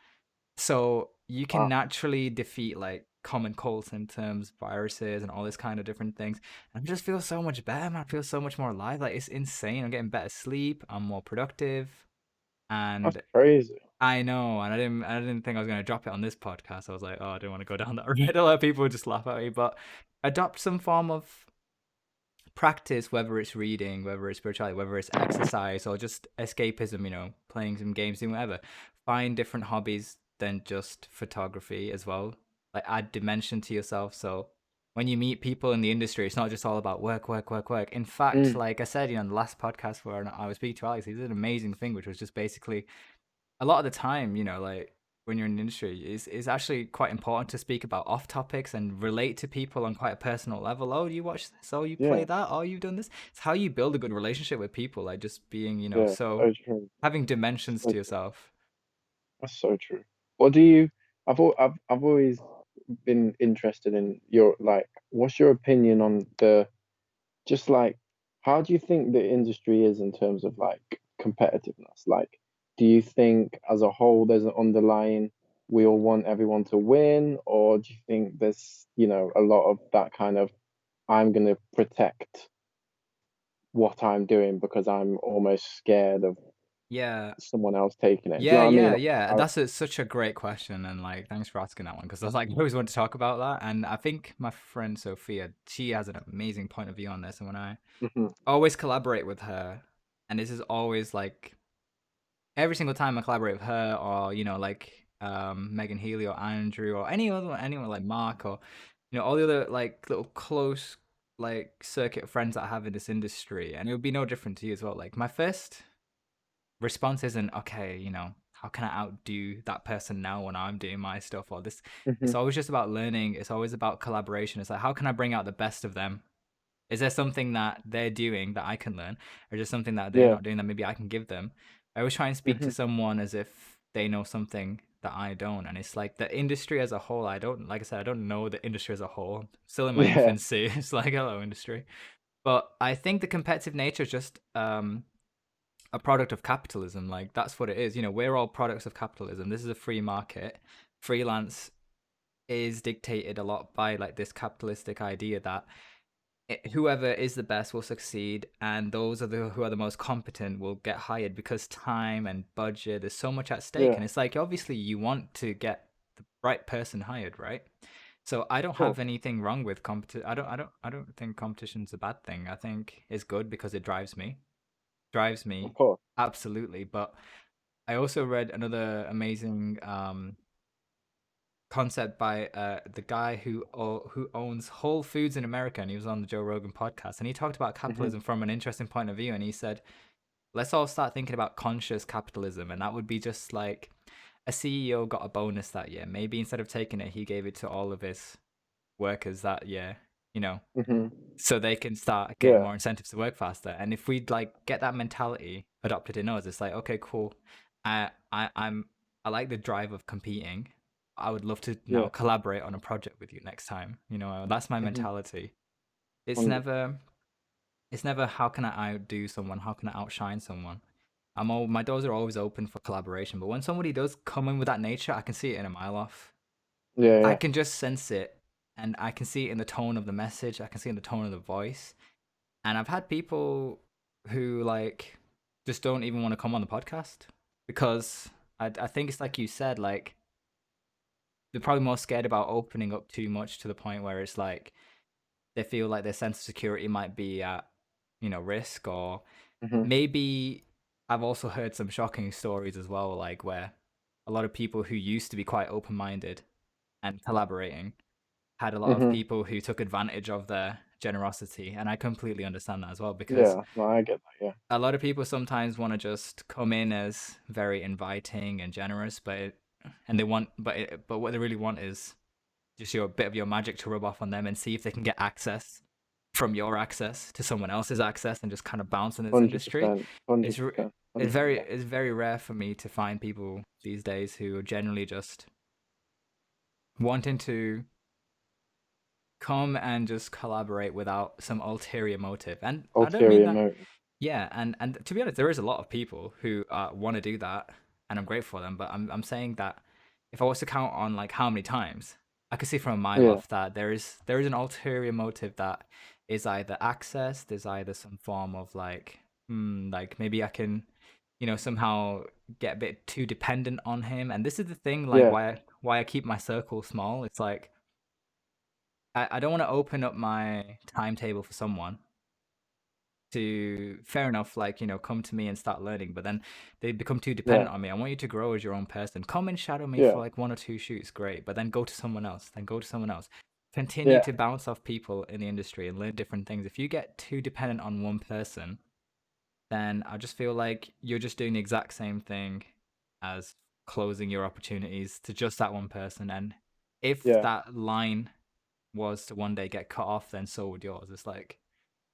So you can Wow. naturally defeat like common cold symptoms, viruses, and all this kind of different things. And I just feel so much better, man. I feel so much more alive. Like it's insane. I'm getting better sleep. I'm more productive, That's and crazy. I know. And I didn't think I was gonna drop it on this podcast. I was like, oh, I didn't want to go down that road. A lot of people would just laugh at me, but adopt some form of practice, whether it's reading, whether it's spirituality, whether it's exercise or just escapism, playing some games, doing whatever. Find different hobbies than just photography as well. Like add dimension to yourself. So when you meet people in the industry, it's not just all about work, work, work, work. In fact, Mm, like I said, in the last podcast where I was speaking to Alex, he did an amazing thing, which was just basically a lot of the time, like when you're in the industry, is actually quite important to speak about off topics and relate to people on quite a personal level. Oh, you watch this? Oh, you play yeah, that? Oh, you've done this? It's how you build a good relationship with people, like just being, yeah, so so true. having dimensions So to true. yourself. That's so true. What do you? I've always been interested in your like. What's your opinion on the just like? How do you think the industry is in terms of like competitiveness? Like, do you think as a whole there's an underlying we all want everyone to win, or do you think there's a lot of that kind of I'm gonna protect what I'm doing because I'm almost scared of Yeah. someone else taking it. Do you Yeah, know what I yeah, mean? yeah. That's such a great question, and like, thanks for asking that one because I was like, I always want to talk about that, and I think my friend Sophia, she has an amazing point of view on this, and when I Hmm. always collaborate with her, and this is always like every single time I collaborate with her or like Megan Healy or Andrew or anyone like Mark or all the other like little close like circuit friends that I have in this industry, and it would be no different to you as well. Like my first response isn't okay, how can I outdo that person now when I'm doing my stuff or this. Hmm. It's always just about learning. It's always about collaboration. It's like how can I bring out the best of them? Is there something that they're doing that I can learn, or just something that they're Yeah. not doing that maybe I can give them? I always try and speak to Hmm. someone as if they know something that I don't, and it's like the industry as a whole. I don't, like I said, I don't know the industry as a whole. I'm still in my Yeah. infancy. It's like hello industry, but I think the competitive nature is just a product of capitalism. Like that's what it is. We're all products of capitalism. This is a free market. Freelance is dictated a lot by like this capitalistic idea that whoever is the best will succeed, and those are the who are the most competent will get hired because time and budget, there's so much at stake, Yeah. and it's like obviously you want to get the right person hired, right? So I don't Of have course. anything wrong with competition. I don't think competition's a bad thing. I think it's good because it drives Of me course. absolutely. But I also read another amazing concept by the guy who owns Whole Foods in America, and he was on the Joe Rogan podcast, and he talked about Hmm. capitalism from an interesting point of view, and he said, "Let's all start thinking about conscious capitalism," and that would be just like a CEO got a bonus that year. Maybe instead of taking it, he gave it to all of his workers that year, you know, Hmm. so they can start getting Yeah. more incentives to work faster. And if we like get that mentality adopted in us, it's like, okay, cool. I'm I like the drive of competing. I would love to now Yeah. collaborate on a project with you next time. That's my Hmm. mentality. It's 100%. never it's never how can I outdo someone? How can I outshine someone? My doors are always open for collaboration, but when somebody does come in with that nature, I can see it in a mile off. Yeah. I Yeah. can just sense it, and I can see it in the tone of the message. I can see it in the tone of the voice. And I've had people who like just don't even want to come on the podcast because I think it's like you said, like they're probably more scared about opening up too much to the point where it's like they feel like their sense of security might be at risk, or Hmm. maybe I've also heard some shocking stories as well, like where a lot of people who used to be quite open minded and collaborating had a lot of Hmm. people who took advantage of their generosity, and I completely understand that as well because Yeah. No, I get that. Yeah. a lot of people sometimes want to just come in as very inviting and generous, and they want, but what they really want is just your bit of your magic to rub off on them and see if they can get access from your access to someone else's access and just kind of bounce in this Hundred industry. percent. It's Hundred re- percent. 100%. it's very rare for me to find people these days who are generally just wanting to come and just collaborate without some ulterior motive. And I don't mean Ulterior that. motive. Yeah, and to be honest, there is a lot of people who want to do that, and I'm grateful for them. But I'm saying that if I was to count on like how many times I can see from a mind Yeah, off that there is an ulterior motive that is either access, there's either some form of like maybe I can, somehow get a bit too dependent on him. And this is the thing, like yeah, why I keep my circle small. It's like I don't want to open up my timetable for someone to, fair enough, like, come to me and start learning, but then they become too yeah, dependent on me. I want you to grow as your own person. Come and shadow me for yeah, like 1 or 2 shoots, great, but then go to someone else, then go to someone else. Continue yeah, to bounce off people in the industry and learn different things. If you get too dependent on one person, then I just feel like you're just doing the exact same thing as closing your opportunities to just that one person. And if yeah. that line was to one day get cut off, then so would yours. It's like,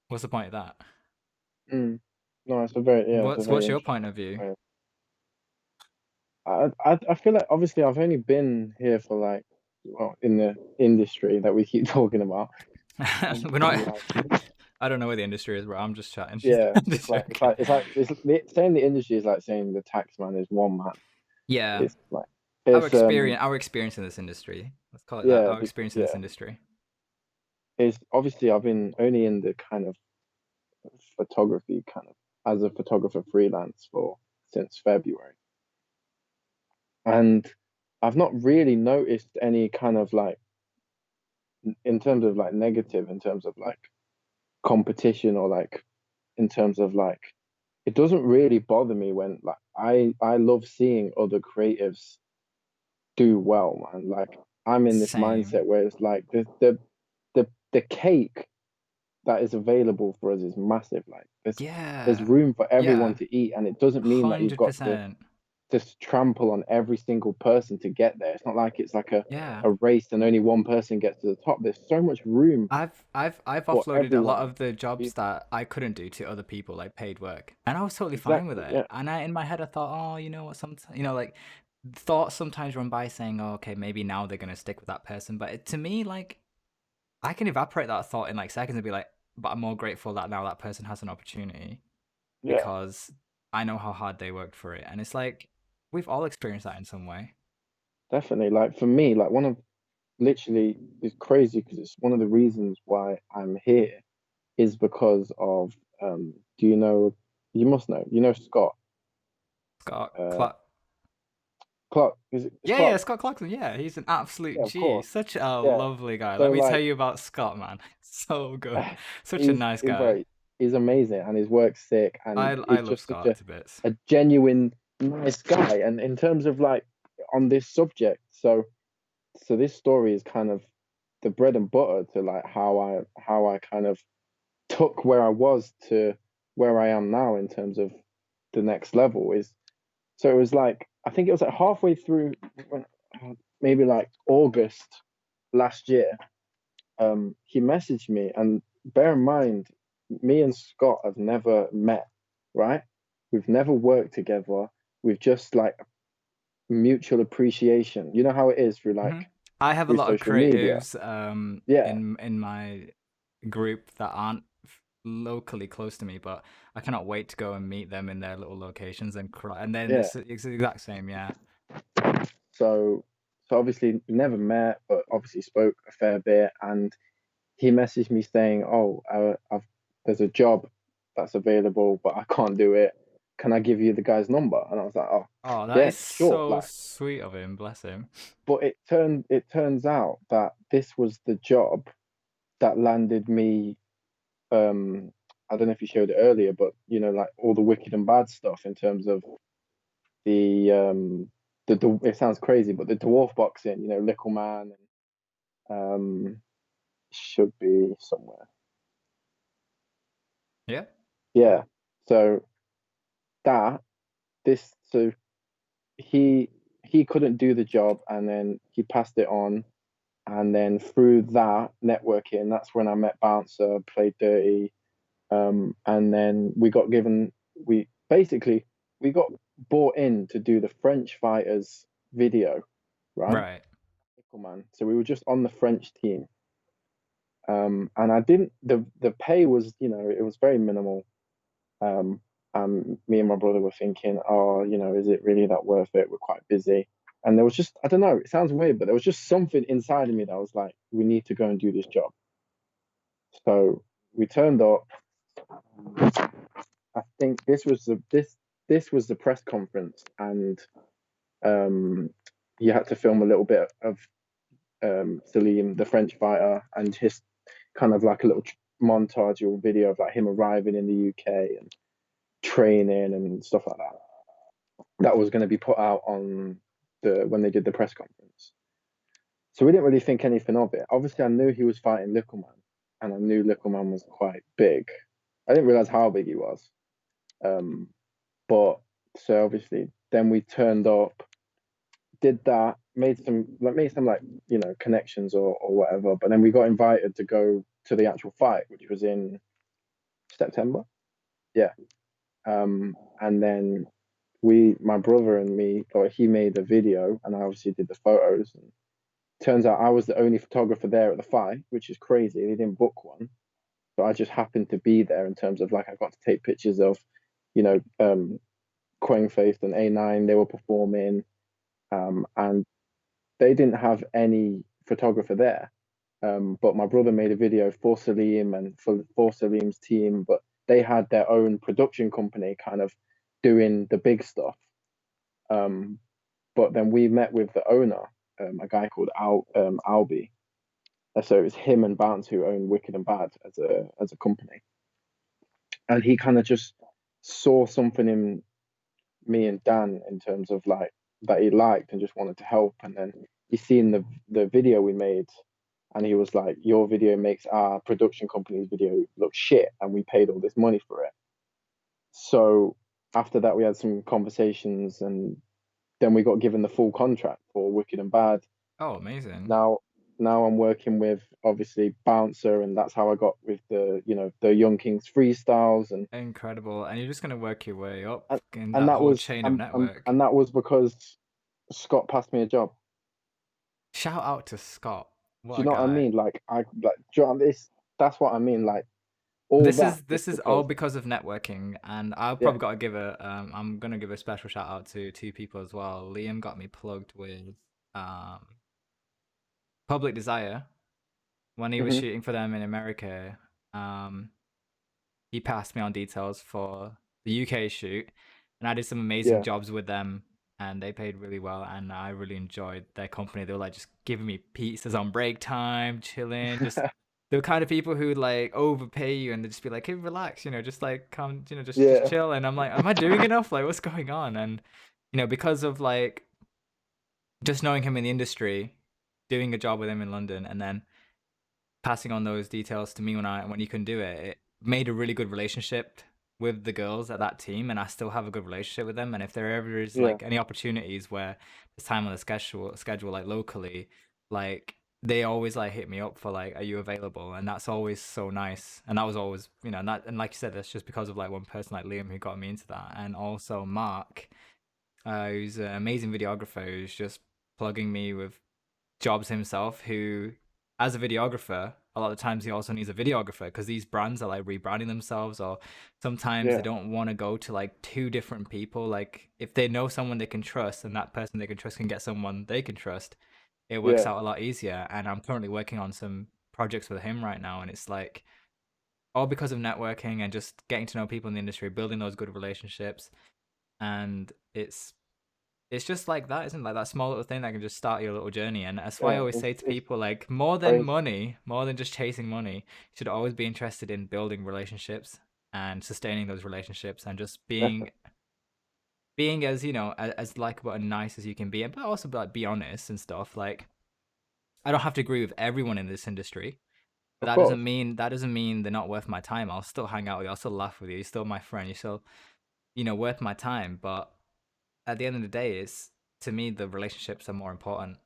what's the point of that? Mm. No, it's a very, yeah, it's a very What's your interesting point of view? way. I feel like obviously I've only been here for like, well, in the industry that we keep talking about. We're For not. like, I don't know where the industry is, bro. I'm just chatting. yeah, I'm just joking. saying the industry is like saying the tax man is one man. Yeah, It's like our it's experience, our experience in this industry. Let's call it that. yeah, Our experience in this yeah. industry. It's obviously I've been only in the kind of photography kind of as a photographer freelance for since February, and I've not really noticed any kind of like in terms of like negative in terms of like competition or like in terms of like it doesn't really bother me when like I love seeing other creatives do well, man. Like I'm in this Same. mindset where it's like the cake that is available for us is massive. Like there's Yeah. room for everyone Yeah. to eat, and it doesn't mean that you've got to 100%. just trample on every single person to get there. It's not like it's like Yeah. a race and only one person gets to the top. There's so much room I've for offloaded a lot everyone of the to be jobs that I couldn't do to other people, like paid work, and I was totally fine with exactly. it. Yeah, And in my head, I thought, oh, you know what? Sometimes, like thoughts sometimes run by saying, oh, okay, maybe now they're gonna stick with that person. But to me, like, I can evaporate that thought in like seconds and be like, but I'm more grateful that now that person has an opportunity yeah, because I know how hard they worked for it. And it's like we've all experienced that in some way. definitely. Like for me, like one of literally it's crazy because it's one of the reasons why I'm here is because of do you know you must know you know Scott Scott uh Clark. Clark is it it's Yeah, yeah, Clark, Scott Clarkson. Yeah, he's an absolute yeah, of G. course, Such a yeah. lovely guy. So Let me tell like you about Scott, man. So good. Such a he's nice guy. bro, he's amazing and his work's sick and I he's love just such Scott to bits. a genuine nice guy. And in terms of like on this subject, so this story is kind of the bread and butter to like how I kind of took where I was to where I am now in terms of the next level is so it was like I think it was like halfway through when maybe like August last year. He messaged me, and bear in mind, me and Scott have never met, right? We've never worked together. We've just like mutual appreciation. You know how it is through Hmm. like I have a through lot of social media. creatives Yeah, in my group that aren't locally close to me, but I cannot wait to go and meet them in their little locations and cry. And then yeah. it's the exact same, yeah. So so obviously we never met, but obviously spoke a fair bit, and he messaged me saying, "Oh, there's a job that's available, but I can't do it. Can I give you the guy's number?" And I was like, "Oh, Oh, that yeah, is sure." so Like, sweet of him. Bless him. but it turns out that this was the job that landed me. Um, I don't know if you showed it earlier, but you know, like all the wicked and bad stuff in terms of the it sounds crazy, but the dwarf boxing, you know, Little Man and should be somewhere. Yeah. Yeah. So that so he couldn't do the job and then he passed it on and then through that networking that's when I met Bouncer, played Dirty, and then we basically we got bought in to do the French fighters video, right? Right. Man. So we were just on the French team. And I didn't the pay was, you know, it was very minimal. Me and my brother were thinking, oh, you know, is it really that worth it? We're quite busy. And there was just, I don't know, it sounds weird, but there was just something inside of me that was like, we need to go and do this job. So we turned up. I think this was the press conference, and um, you had to film a little bit of Salim, the French fighter, and his kind of like a little montage or video of like him arriving in the UK and training and stuff like that. That was going to be put out on the when they did the press conference. So we didn't really think anything of it. Obviously, I knew he was fighting Little Man, and I knew Little Man was quite big. I didn't realize how big he was. Um, but so obviously, then we turned up, did that, made some like connections or whatever. But then we got invited to go to the actual fight, which was in September. Yeah. And then my brother and me, or he made a video, and I obviously did the photos. And turns out I was the only photographer there at the fight, which is crazy. They didn't book one, so I just happened to be there in terms of like I got to take pictures of, you know, Quang Faith and A9. They were performing, and they didn't have any photographer there. But my brother made a video for Salim and for Salim's team, but they had their own production company kind of doing the big stuff. But then we met with the owner, a guy called Albi. So it was him and Bounce who own Wicked and Bad as a company. And he kind of just saw something in me and Dan in terms of like that he liked and just wanted to help. And then he seen the video we made, and he was like, "Your video makes our production company's video look shit, and we paid all this money for it." So after that, we had some conversations, and then we got given the full contract for Wicked and Bad. Oh, amazing. Now I'm working with obviously Bouncer, and that's how I got with the Young Kings freestyles Incredible. And you're just gonna work your way up and, in and that that whole was chain of network. and that was because Scott passed me a job. Shout out to Scott. Do What you a know what I guy. mean? Like do you know this that's what I mean. Like all This that is just this is all because because of networking, and I've yeah. probably got to give a I'm gonna give a special shout out to two people as well. Liam got me plugged with um Public Desire when he was Hmm. shooting for them in America. Um he passed me on details for the UK shoot, and I did some amazing Yeah. jobs with them, and they paid really well, and I really enjoyed their company. They were like just giving me pizzas on break time, chilling, just the kind of people who like overpay you and they just be like, "Hey, relax, just like come, just Yeah. chill." And I'm like, "Am I doing enough? Like, what's going on?" And because of like just knowing him in the industry, doing a job with him in London, and then passing on those details to me when you can do it, it made a really good relationship with the girls at that team, and I still have a good relationship with them. And if there ever is Yeah. like any opportunities where there's time on the schedule like locally, like they always like hit me up for like, are you available? And that's always so nice. And that was always, and like you said, that's just because of like one person like Liam who got me into that, and also Mark, who's an amazing videographer who's just plugging me with jobs himself, who as a videographer a lot of times he also needs a videographer because these brands are like rebranding themselves, or sometimes they Yeah. don't want to go to like two different people. Like if they know someone they can trust and that person they can trust can get someone they can trust, it works Yeah. out a lot easier. And I'm currently working on some projects with him right now, and it's like all because of networking and just getting to know people in the industry, building those good relationships. And it's just like that, isn't it? Like that small little thing that can just start your little journey. And that's why I Yeah. always say to It's people, like, more than crazy. money, more than just chasing money, you should always be interested in building relationships and sustaining those relationships, and just being Definitely. as as likable and nice as you can be, but also like be honest and stuff. Like I don't have to agree with everyone in this industry, but Of that course. doesn't mean they're not worth my time. I'll still hang out with you. I'll still laugh with you. You're still my friend. You're still worth my time. But at the end of the day, it's to me the relationships are more important.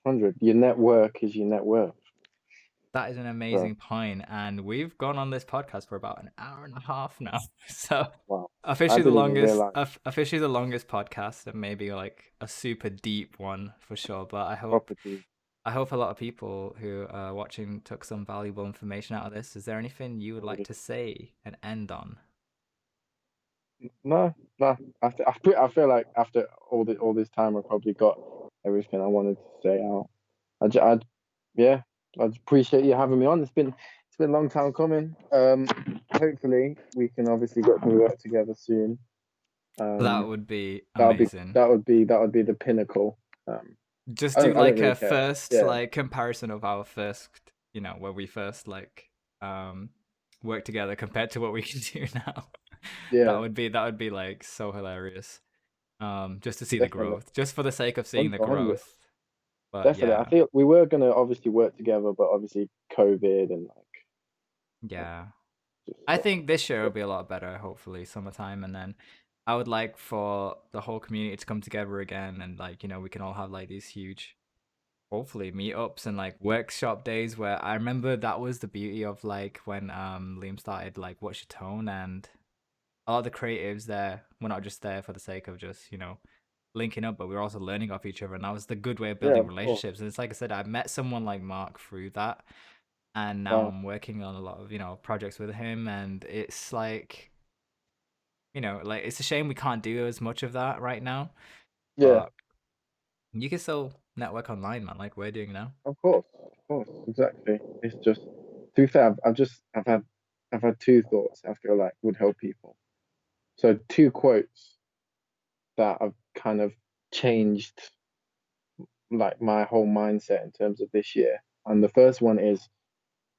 100. Your network is your net worth. That is an So amazing point, and we've gone on this podcast for about an hour and a half now. So wow. I officially the didn't even longest, realize officially the longest podcast, and maybe like a super deep one for sure. But property. I hope a lot of people who are watching took some valuable information out of this. Is there anything you would like to say and end on? No, no. I feel like after all this time, I probably got everything I wanted to say out. I yeah, I just appreciate you having me on. It's been a long time coming. Hopefully we can obviously get to work together soon. That Um, would be amazing. that would be the pinnacle. Um, Just do I don't like really a care. first Yeah, like comparison of our first, where we first like um work together compared to what we can do now. That yeah, would be like so hilarious. Just to see the definitely, growth, just for the sake of seeing the 100, growth. But definitely. I yeah, feel we were gonna obviously work together, but obviously COVID and like yeah. just I stuff. think this year will be a lot better, hopefully, summertime, and then I would like for the whole community to come together again, and like, we can all have like these huge, hopefully, meetups and like workshop days where I remember that was the beauty of like when Liam started like What's Your Tone, and a lot of the creatives there were not just there for the sake of just, linking up, but we were also learning off each other, and that was the good way of Yeah, building of course. relationships. And it's like I said, I met someone like Mark through that, and now Wow. I'm working on a lot of projects with him, and it's like like it's a shame we can't do as much of that right now, Yeah, but you can still network online, man, like we're doing now. of course, exactly. It's just to be fair, I've had two thoughts I feel like would help people. So two quotes that have kind of changed like my whole mindset in terms of this year. And the first one is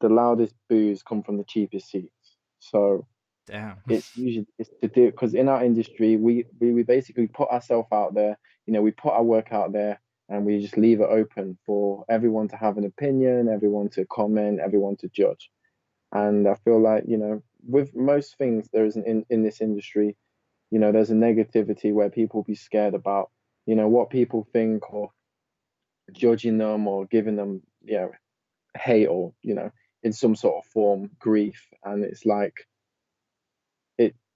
the loudest boos come from the cheapest seats. So Damn. it's to do because in our industry we basically put ourselves out there, we put our work out there and we just leave it open for everyone to have an opinion, everyone to comment, everyone to judge. And I feel like, with most things there is in this industry, there's a negativity where people be scared about, what people think or judging them or giving them, hate or, in some sort of form, grief. And it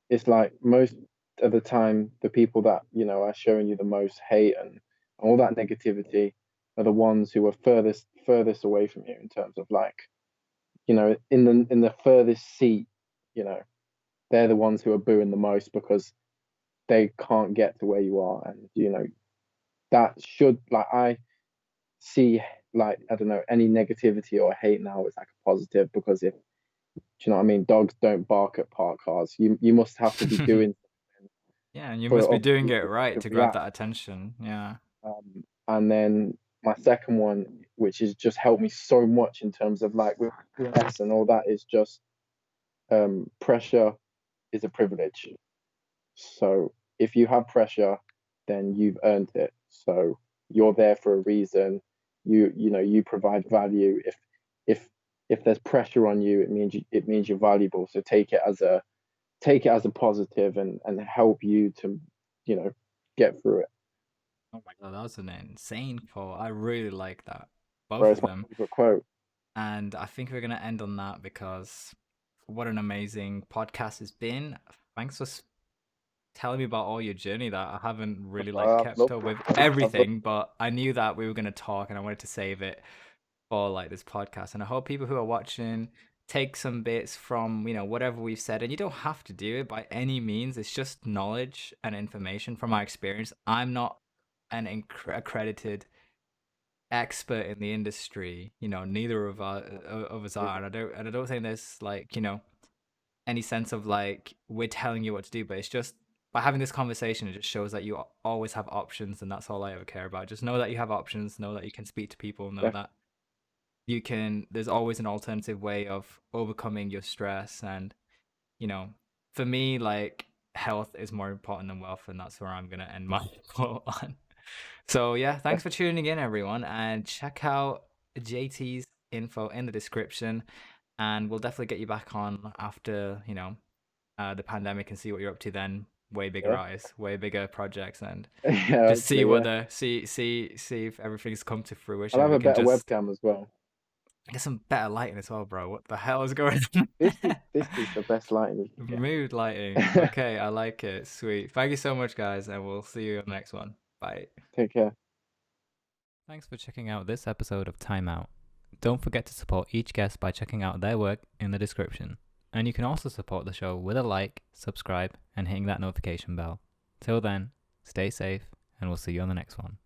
it's like most of the time the people that are showing you the most hate and all that negativity are the ones who are furthest away from you in terms of like in the furthest seat, you know they're the ones who are booing the most because they can't get to where you are. And that should, like, I see, like, I don't know, any negativity or hate now is like a positive, because if, do you know what I mean, dogs don't bark at parked cars. You must have to be doing Yeah, and you must for be other doing it people right to to grab react. that attention. Yeah. And then my second one, which has just helped me so much in terms of like with stress and all that, is just pressure is a privilege. So if you have pressure, then you've earned it. So you're there for a reason. You provide value. If if there's pressure on you, it means you're valuable. So take it as a positive and help you to, you know, get through it. Oh my god, that was an insane quote. I really like that. Both Bro, it's of my them. favorite quote. And I think we're gonna end on that because what an amazing podcast it's been. Thanks for telling me about all your journey that I haven't really like I've kept loved up with it. I've loved everything, but I knew that we were gonna talk and I wanted to save it for like this podcast. And I hope people who are watching take some bits from, whatever we've said. And you don't have to do it by any means. It's just knowledge and information from my experience. I'm not an accredited expert in the industry. Neither of us are, and I don't think there's like any sense of like we're telling you what to do, but it's just by having this conversation, it just shows that you always have options, and that's all I ever care about. Just know that you have options, know that you can speak to people, know definitely. that there's always an alternative way of overcoming your stress. And you know for me, like, health is more important than wealth, and that's where I'm gonna end my quote on. So yeah, thanks for tuning in, everyone, and check out JT's info in the description, and we'll definitely get you back on after the pandemic and see what you're up to then. Way bigger Yeah, eyes, way bigger projects, and yeah. just see Hopefully, what yeah. the see if everything's come to I'll fruition, and have we a can better just webcam as well. get some better lighting as well, bro. What the hell is going on? This is the best lighting you can Mood lighting. get. Okay, I like it. Sweet. Thank you so much, guys, and we'll see you on the next one. Bye. Take care. Thanks for checking out this episode of Time Out. Don't forget to support each guest by checking out their work in the description. And you can also support the show with a like, subscribe, and hitting that notification bell. Till then, stay safe, and we'll see you on the next one.